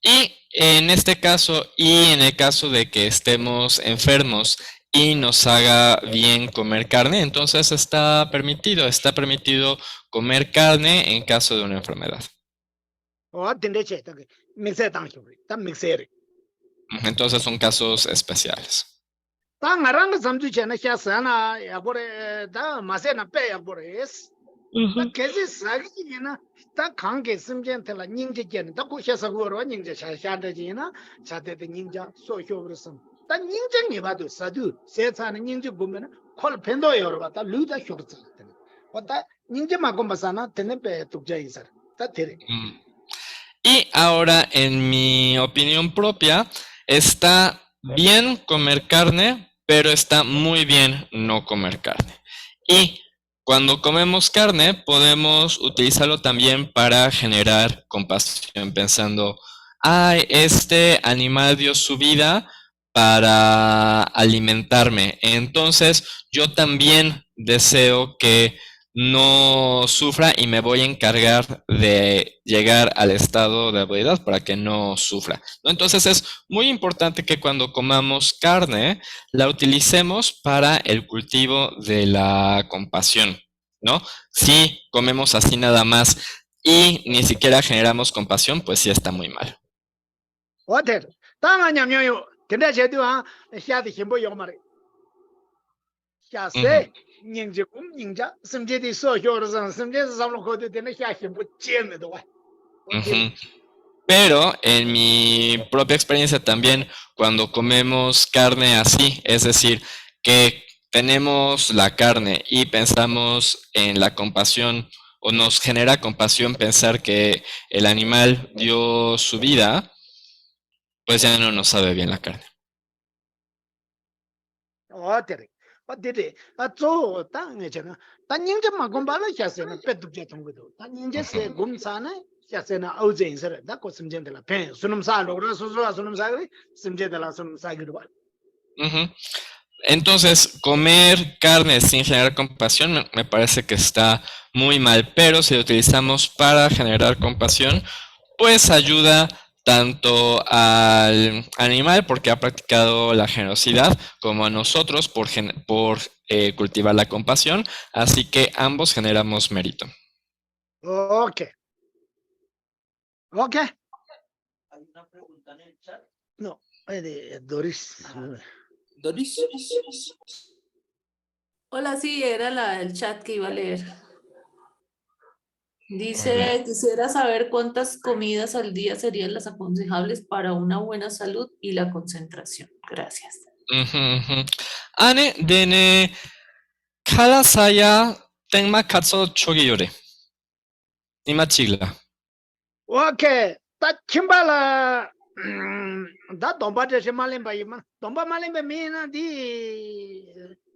Y en este caso, y en el caso de que estemos enfermos y nos haga bien comer carne, entonces está permitido comer carne en caso de una enfermedad. 오 텐데체 딱 믹세 당쇼리 딱 믹세리 Entonces son casos especiales. 당아랑 삼주체나 샤스나 야고레 다 마세나 빼 야고레스 다 계시 사기지나 다 관계 심전텔라 닝제견 다 고샤사고로 닝제 샤샤데지나 차데데 닝자 소쇼브르스 다 닝제니 봐도 사두 세차는 닝제 보면 콜 펜도 여러다 루다 쇼르스 왔다 닝제 마곰바사나 테네페 tuk자이사 다 테레 Y ahora, en mi opinión propia, está bien comer carne, pero está muy bien no comer carne. Y cuando comemos carne, podemos utilizarlo también para generar compasión, pensando, ay, este animal dio su vida para alimentarme. Entonces, yo también deseo que no sufra y me voy a encargar de llegar al estado de habilidad para que no sufra, ¿no? Entonces es muy importante que cuando comamos carne la utilicemos para el cultivo de la compasión, ¿no? Si comemos así nada más y ni siquiera generamos compasión, pues sí está muy mal. 어때 당아냐며요 텐데체도아 샤디 힘보 요마레 샤세 닝제 kum 닝자 심제디 소쇼르선 심제디 삼로코데 테네 샤 힘보 쳔메도 와 Ujú. Pero en mi propia experiencia también, cuando comemos carne así, es decir, que tenemos la carne y pensamos en la compasión, o nos genera compasión pensar que el animal dio su vida, pues ya no nos sabe bien la carne. 어때 어디데 아조 땅에잖아 다 닝제 마곰발라 샤세나 빼둑제 통고도 다 닝제세 곰사나 샤세나 아우제인서라 다 고심젠데라 펜 수놈사로라 수수라 수놈사그리 심제데라 수놈사기로 봐 Ujú. Entonces, comer carne sin generar compasión me parece que está muy mal, pero si lo utilizamos para generar compasión, pues ayuda tanto al animal porque ha practicado la generosidad, como a nosotros por cultivar la compasión, así que ambos generamos mérito. 오케이 오케이 Hay una pregunta en el chat. no 도리스 Doris. Hola, sí, era el chat que iba a leer. Dice, quisiera saber cuántas comidas al día serían las aconsejables para una buena salud y la concentración. Gracias. Ujú, ujú. Anne, dene Kala saya tenma katso chogi yore. Ima chigla. 오케이. 다 kim발아 다 돈바데 말렘바 이마 돈바 말렘바 미나디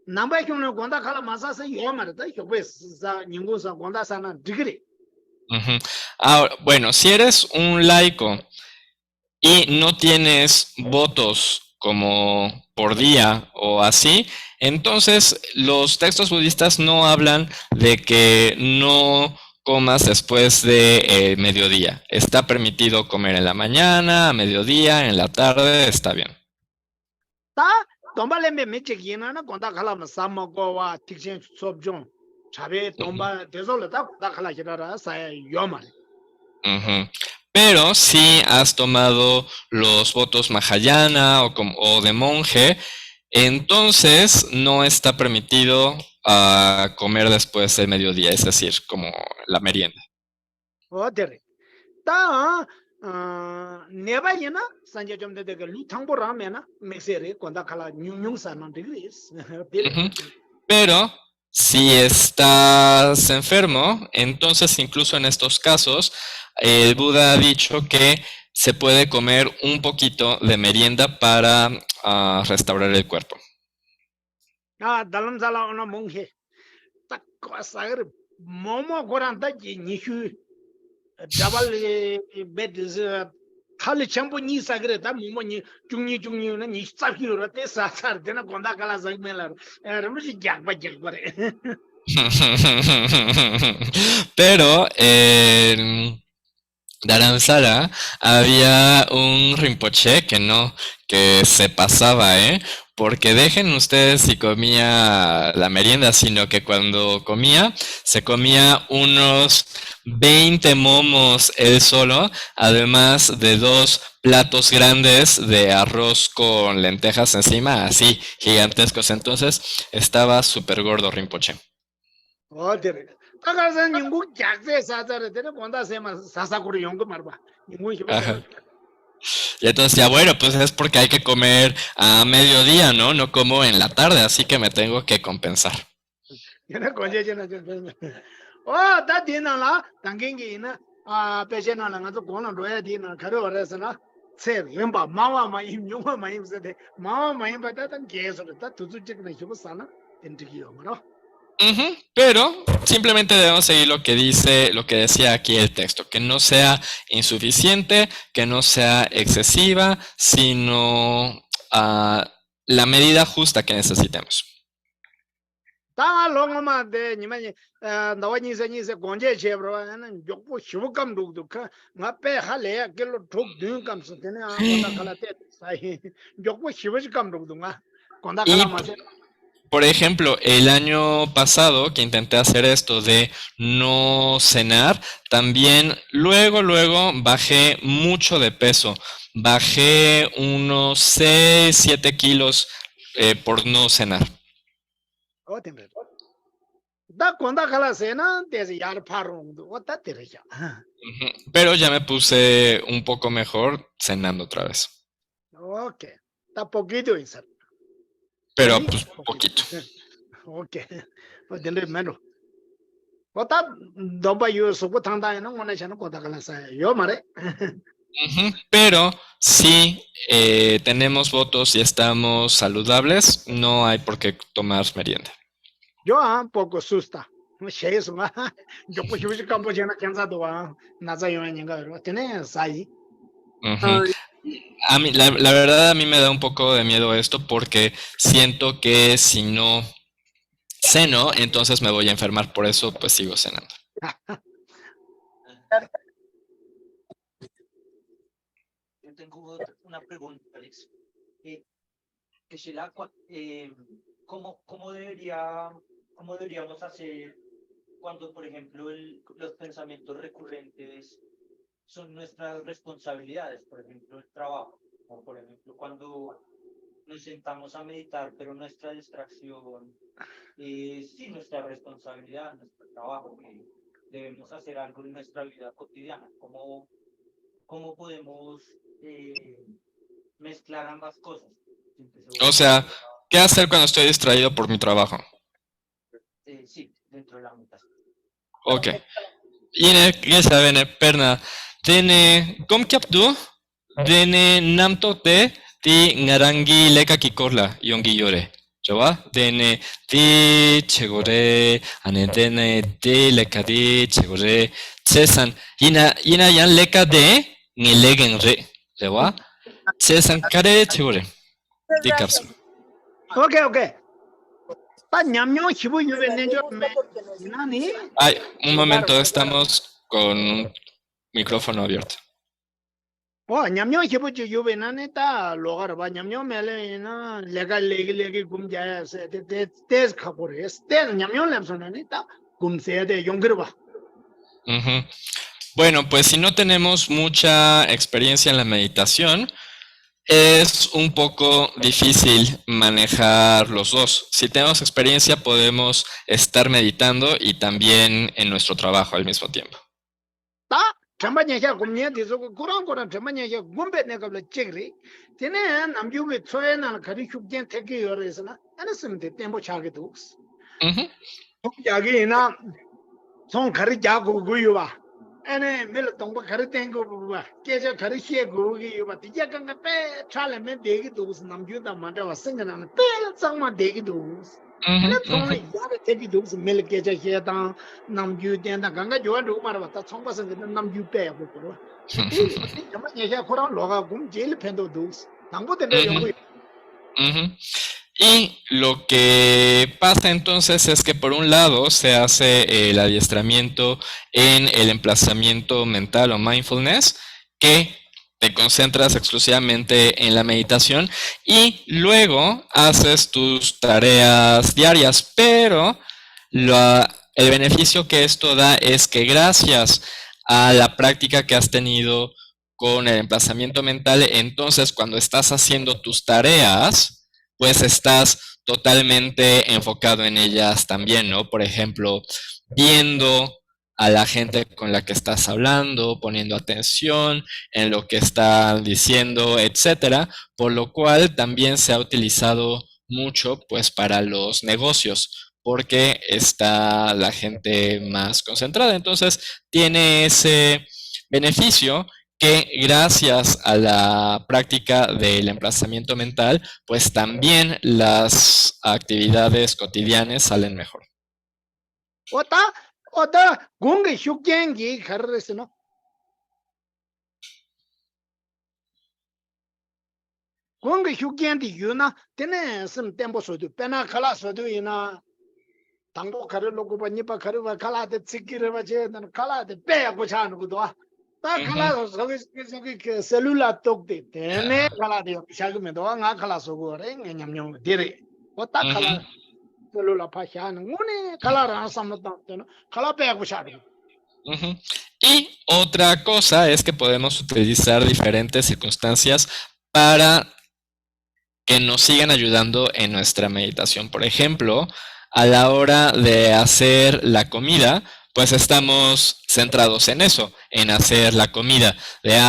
남바 형네 권다 칼라 마사사 요마르다 요베스 닝고사 권다사나 디그리 Ujú. Ahora, bueno, si eres un laico y no tienes votos como por día o así, entonces los textos budistas no hablan de que no comas después de mediodía. Está permitido comer en la mañana, a mediodía, en la tarde, está bien. 다 돈바렘베 메치기나나 권다 칼라 마사마고와 틱신 섭종 차베 돈바 데솔다 권다 칼라 히라라 사야 요마르 Ujú. Pero si has tomado los votos Mahayana o de monje, entonces no está permitido comer después del mediodía, es decir, como la merienda. 어데레 다 네바이나 산제 좀 되게 루탕보라면나 메세레 권다 칼라 뉴뉴사나 디그리스 Ujú. Pero si estás enfermo, entonces incluso en estos casos, el Buda ha dicho que se puede comer un poquito de merienda para restaurar el cuerpo. 아 달람살라 오나 몽헤 딱 과사르 모모 고란다 니슈 다발레 베드즈 칼리 첨부 니사그레 다 모모니 중니나 니 사피로라 테사사르 데나 건다 칼라 상멜라 에르무시 작바레 Pero en Dharamsala había un Rinpoche que se pasaba, porque dejen ustedes si comía la merienda, sino que cuando comía, se comía unos 20 momos él solo, además de 2 platos grandes de arroz con lentejas encima, así, gigantescos. Entonces, estaba súper gordo Rinpoche. 어데레 타가서 닝고 작제 사자르 데나 건다 세마 사사고리 용거 말바 닝고 Ajá. Y entonces ya, bueno, pues es porque hay que comer a mediodía, ¿no? No como en la tarde, así que me tengo que compensar. 얘네 건제제나 좀 어다 디나라 당긴기나 아 배제나라 가서 고는 로야 디나 가려워서나 세 렘바 마와마 임용마 임세데 마와마 임바다단 계속다 두두직나 히고사나 엔티기요 뭐라 Ujú. Pero simplemente debemos seguir lo que decía aquí el texto, que no sea insuficiente, que no sea excesiva, sino la medida justa que necesitemos. 다 롱마데 니마니 나와니세니세 건제 제브로는 욕부 휴감도도 나페 할래 길로 톡든 감스 되네 건다 칼라테 사이 욕부 휴감도도 나 건다 칼라마세 Por ejemplo, el año pasado que intenté hacer esto de no cenar, también luego bajé mucho de peso. Bajé unos 6, 7 kilos por no cenar. 다 건다 칼라세나 데지 야르 파롱도 왔다 데르샤 Ujú. Pero ya me puse un poco mejor cenando otra vez. 오케이 다 포기도 있어 Pero pues poquito. 오케이 근데 메노 왔다 너바 유스고 당다에는 원하시는 거다 칼라세 요 말에 Ujú. Pero si tenemos votos y estamos saludables, no hay por qué tomar merienda. yo un poco susta sheisuma yo pues yo campo llena cansado va nada yo en llegar tiene sai Ujú. A mí, la verdad, a mí me da un poco de miedo esto porque siento que si no ceno, entonces me voy a enfermar. Por eso, pues sigo cenando. Yo tengo una pregunta, Alex. Que Sheila, ¿cómo deberíamos hacer cuando, por ejemplo, los pensamientos recurrentes son nuestras responsabilidades? Por ejemplo, el trabajo. O, por ejemplo, cuando nos sentamos a meditar, pero nuestra distracción es sí nuestra responsabilidad, nuestro trabajo, que debemos hacer algo en nuestra vida cotidiana. ¿Cómo podemos mezclar ambas cosas? O sea, ¿qué hacer cuando estoy distraído por mi trabajo? sí, dentro de la meditación. Ok. Yine gesavene perna dene gomkyapdu dene namtokte di ngarangi leka kikorla yongi yore. Jawa dene di chegore ane dene di leka di chegore chesan yina yan leka de ngilegen re. Jawa chesan kare chegore. Di kapsu. Okay. Ta ñamño chibu yube nenjo me nani Ay, un momento, estamos con un micrófono abierto. o ñamño chibu yube nani ta logar ba ñamño mele na legi gumja se te khapores te ñamño lemso nani ta gumse de yongirba. Ujú. Bueno, pues si no tenemos mucha experiencia en la meditación, es un poco difícil manejar los dos. Si tenemos experiencia, podemos estar meditando y también en nuestro trabajo al mismo tiempo. Ta chamba nya gumnya de so kuran chamba nya gumbe ne kabla chigri tiene namju be choe na khari chukjen theki yores na ana simte tempo chage dus. Ujú. Yagi na son khari jago guyuba ane mel tongba khari tengo ba keja khari she go guyuba tija kanga pe chale me degi dus namju da manda wasinga na pe sangma degi dus ane Ujú, tong ujú. ya teki dus mel keja she da namju den da ganga jo ru mar ba ta chongba sang namju pe ya ko ti jama ye khora loga gum jel pendo dus nambo de yongu Ujú. Y lo que pasa entonces es que por un lado se hace el adiestramiento en el emplazamiento mental o mindfulness, que te concentras exclusivamente en la meditación y luego haces tus tareas diarias, pero el beneficio que esto da es que gracias a la práctica que has tenido con el emplazamiento mental, entonces cuando estás haciendo tus tareas, pues estás totalmente enfocado en ellas también, ¿no? Por ejemplo, viendo a la gente con la que estás hablando, poniendo atención en lo que están diciendo, etcétera, por lo cual también se ha utilizado mucho, pues, para los negocios, porque está la gente más concentrada. Entonces, tiene ese beneficio que gracias a la práctica del emplazamiento mental, pues también las actividades cotidianas salen mejor. Oda gunge shukjen gi kharres no gunge shukjen di yuna tene sim tempo so du pena khala so du ina tangbo khare logo ba ni pa khare ba khala de tsikire ba che dan khala de pe ko chan ko do ta khala so ge cellular tok de tene khala de shag me do nga khala so go re nyam nyam dire ota khala cellular pa shan ngune khala ra sam ta no khala pe ko chan. Ujú. Y otra cosa es que podemos utilizar diferentes circunstancias para que nos sigan ayudando en nuestra meditación. Por ejemplo, a la hora de hacer la comida, pues estamos centrados en eso, en hacer la comida.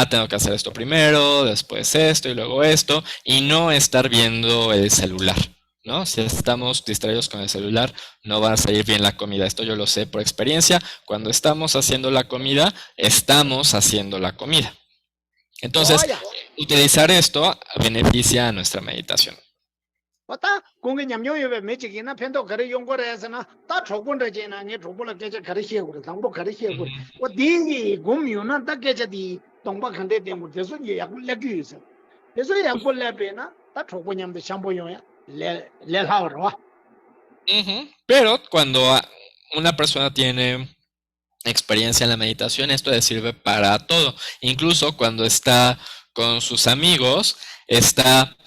Tengo que hacer esto primero, después esto y luego esto, y no estar viendo el celular, ¿no? Si estamos distraídos con el celular, no va a salir bien la comida. Esto yo lo sé por experiencia. Cuando estamos haciendo la comida, estamos haciendo la comida. Entonces, utilizar esto beneficia a nuestra meditación. Ota kungi nyamnyo yobe mechi gina pendo kare yonggo re sana ta chokun re jena nge chokula kecha kare xie gure tangbo kare xie gure wa dingi gumyo na ta kecha di tongpa khande tengu teso ye yakul leki yusa teso yakul lepe na ta chokun nyamde shambo yoya le lao rwa. Pero cuando una persona tiene experiencia en la meditación, esto le sirve para todo. Incluso cuando está con sus amigos, está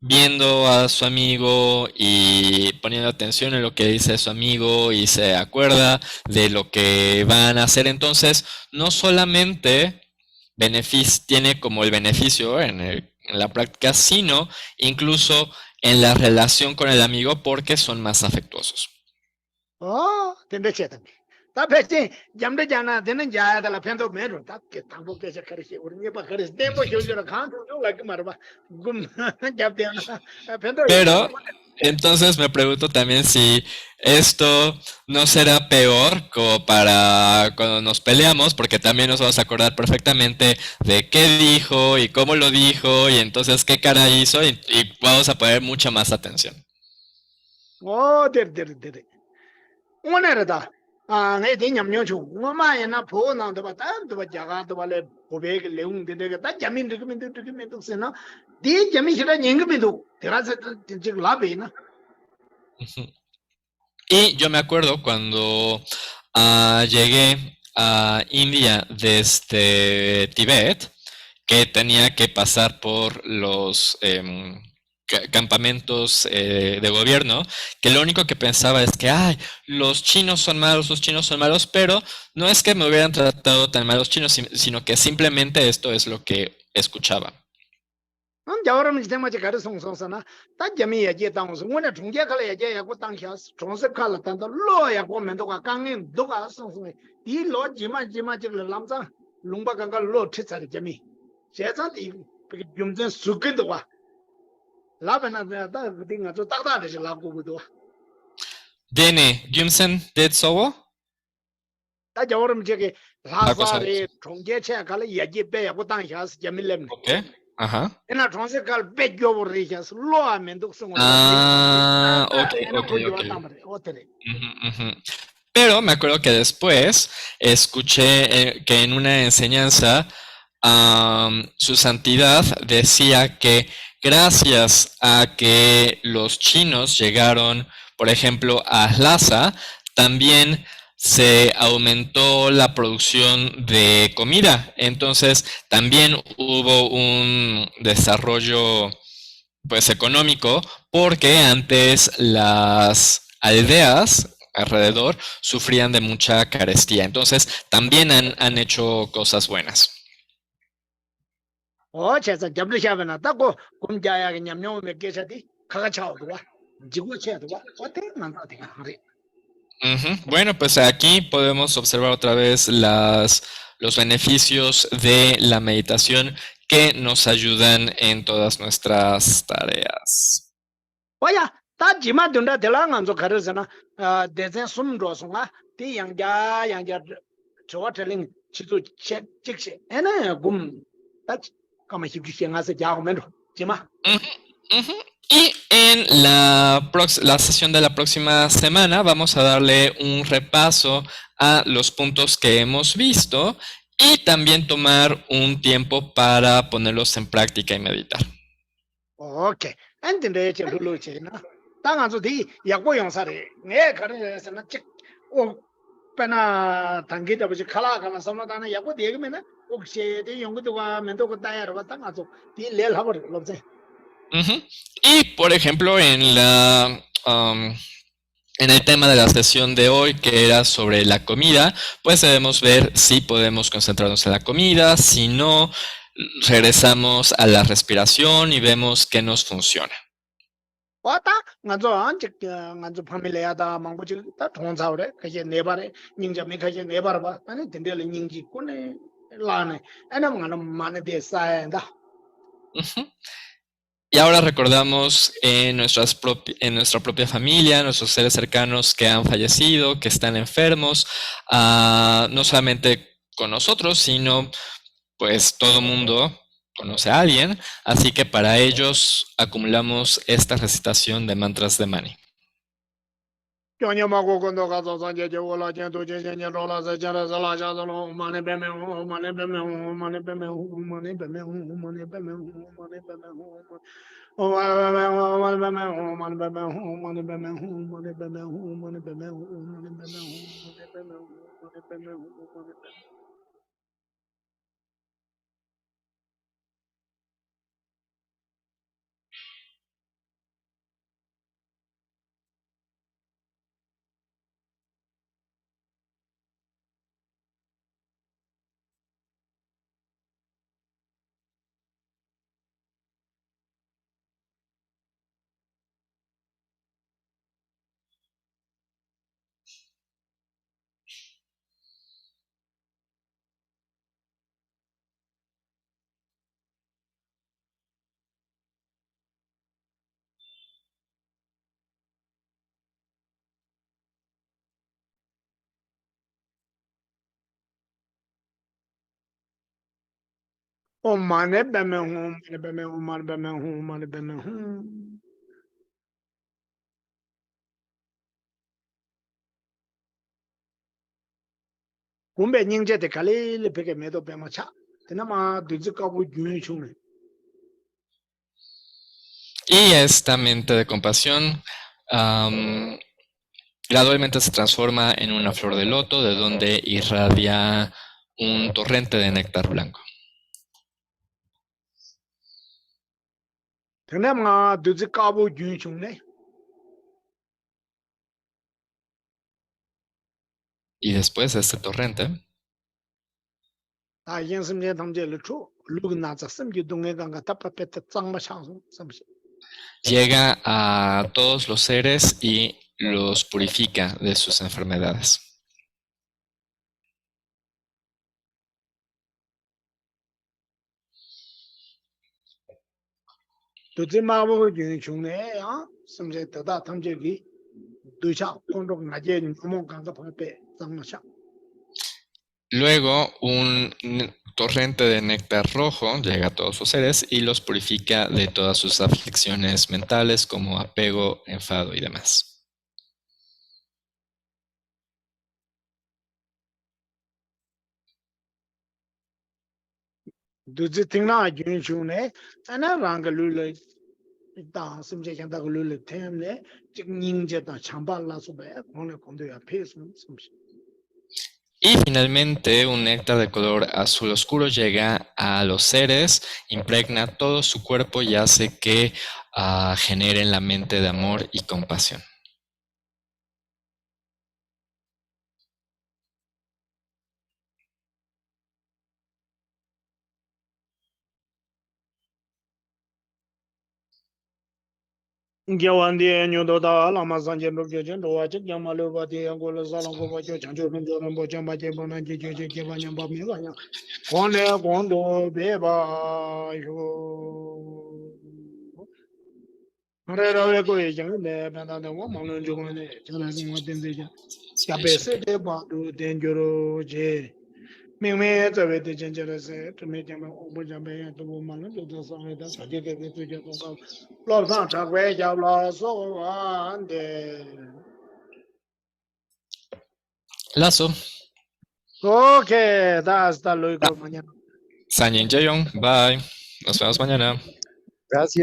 viendo a su amigo y poniendo atención en lo que dice su amigo y se acuerda de lo que van a hacer. Entonces, no solamente tiene como el beneficio en la práctica, sino incluso en la relación con el amigo porque son más afectuosos. Oh, tende cheta. Ta peche jamde jana tenen jaya da la pendo mero ta ke tangbo kecha kare xie gure nye pa kare tempo yo yo khan yo la ke marba gum jab de na pendo. Pero Entonces me pregunto también si esto no será peor como para cuando nos peleamos, porque también nos vamos a acordar perfectamente de qué dijo y cómo lo dijo y entonces qué cara hizo y vamos a poner mucha más atención. Oh, dere. 오늘이다. 아, 내 대냠녀주. 뭐마야 나 보나 더 봤다. 더 자가 더 발에 고백 레웅 되게 다 자민 되게 쓰나. 디 자민 싫어 냥금도 들어서 지금 라베나. Ujú. Y yo me acuerdo cuando llegué a India desde Tibet, que tenía que pasar por los campamentos de gobierno, que lo único que pensaba es que, ay, los chinos son malos, pero no es que me hubieran tratado tan mal los chinos, sino que simplemente esto es lo que escuchaba. 자오름 이제마지 가르 송송서나. 다 자미 야제 당서. 오늘 중계 칼에 야제 야고 당샤. 종서 칼라 단다 로야 고면도가 강인 도가 송송이. 이 지마 지금 람자. 룽바 강가 로 치차리 자미. 제자디 좀전 수근도 와. 라베나 다 그딩가 저 딱다르지 라고도. Dene, Jimsen det sovo? 다 자오름 저게 La cosa 라사레 종계체 칼에 야제 빼 야고 당샤 자밀렘. Ok, ajá. ena tronse kal begyo borrijas lo amendo songo Ok. Ujú, ujú. Pero me acuerdo que después escuché que en una enseñanza su santidad decía que gracias a que los chinos llegaron, por ejemplo, a Lhasa, también se aumentó la producción de comida. Entonces, también hubo un desarrollo pues económico, porque antes las aldeas alrededor sufrían de mucha carestía. Entonces, también han hecho cosas buenas. o chesa jabli shabana ta ko kum jaya ga nyamnyo me kesati kaga chao do wa jigo che do wa ote man ta de hari Ujú. Bueno, pues aquí podemos observar otra vez los beneficios de la meditación que nos ayudan en todas nuestras tareas. oya ta jima dunda de la ngan zo kare sana de zen sum ro songa ti yang ja chowa teling chizu che chikse ena gum ta kama hibji nga se ja men jima Ujú, ujú. Y en la sesión de la próxima semana vamos a darle un repaso a los puntos que hemos visto y también tomar un tiempo para ponerlos en práctica y meditar. okay and de che lu che na ta ngan zo di ya go yong sa re nge kare sana chik o pena tangi da bu khala kana samna da na ya go de me na o che de yong do wa men do ko ta ya ro ta ngan zo di le la bo lo che Ujú. Y por ejemplo, en el tema de la sesión de hoy, que era sobre la comida, pues debemos ver si podemos concentrarnos en la comida, si no, regresamos a la respiración y vemos qué nos funciona. 왔다 ngazo anje ngazo familia da mango ji ta thong chao re ka je ne ba re ning ja me ka je ne ba ba ani den de le ning ji ko ne la ne ana ma ma ne de sa da Ujú. Y ahora recordamos en en nuestra propia familia, nuestros seres cercanos que han fallecido, que están enfermos, no solamente con nosotros, sino pues todo mundo conoce a alguien, así que para ellos acumulamos esta recitación de mantras de Mani. yo nya ma go go do ga zo san je je wo la jen do je je ro la za ja ra za la ja za lo ma ne be me ma ne be me ma ne be me ma ne be me ma ne be me ma ne be me o ma ne be me ma ne be me ma ne be me ma ne be me ma ne be me ma ne be me ma ne be me ma ne be me ma ne be me Oh, mane beme hum, mane beme hum, mane beme hum, mane beme hum. Kumbe nyingje te kale le peke medo bema cha. Tena ma duzi kabu gyun chungne. Y esta mente de compasión gradualmente se transforma en una flor de loto de donde irradia un torrente de néctar blanco. Tena ma duzi kabu gyun chungne. Y después de este torrente, Ta yin simje tamje le chu. Lug na za simje dunge ganga tapa pete tsang ma chang sung. Samshi. llega a todos los seres y los purifica de sus enfermedades. Duzi mabu gyun chungne ya. Simje tada tamje gi. Ducha kondok na je nyumong ganga pape tsang ma chang. Luego, un torrente de néctar rojo llega a todos sus seres y los purifica de todas sus aflicciones mentales como apego, enfado y demás. Duzi tingna gyun chungne. Ana ranga lule. Da simje chanda lule temne. Jik nyingje da chamba la sube. Kone kondo ya pe sung. Samshi. Y finalmente, un néctar de color azul oscuro llega a los seres, impregna todo su cuerpo y hace que generen la mente de amor y compasión. Gyawandi nyodo da lama sanje no gyejen do wa chik yama lo ba de angol salang ko ba cho chancho no jo bo chamba che bona je je ba nyam ba me ba nya kon le kon do be ba yo re ra we ko ye jang le ba da wo ma no jo ne cha la sing wa den de ja ya be se de ba do den jo ro je明明这位的经济的是，准备讲嘛，我不讲别人都不忙了，就上来的，他就给最近公告，老上车回家老说完的。Lazo, OK，hasta luego mañana. Sanyin Jeyong, bye. Nos vemos mañana. Gracias.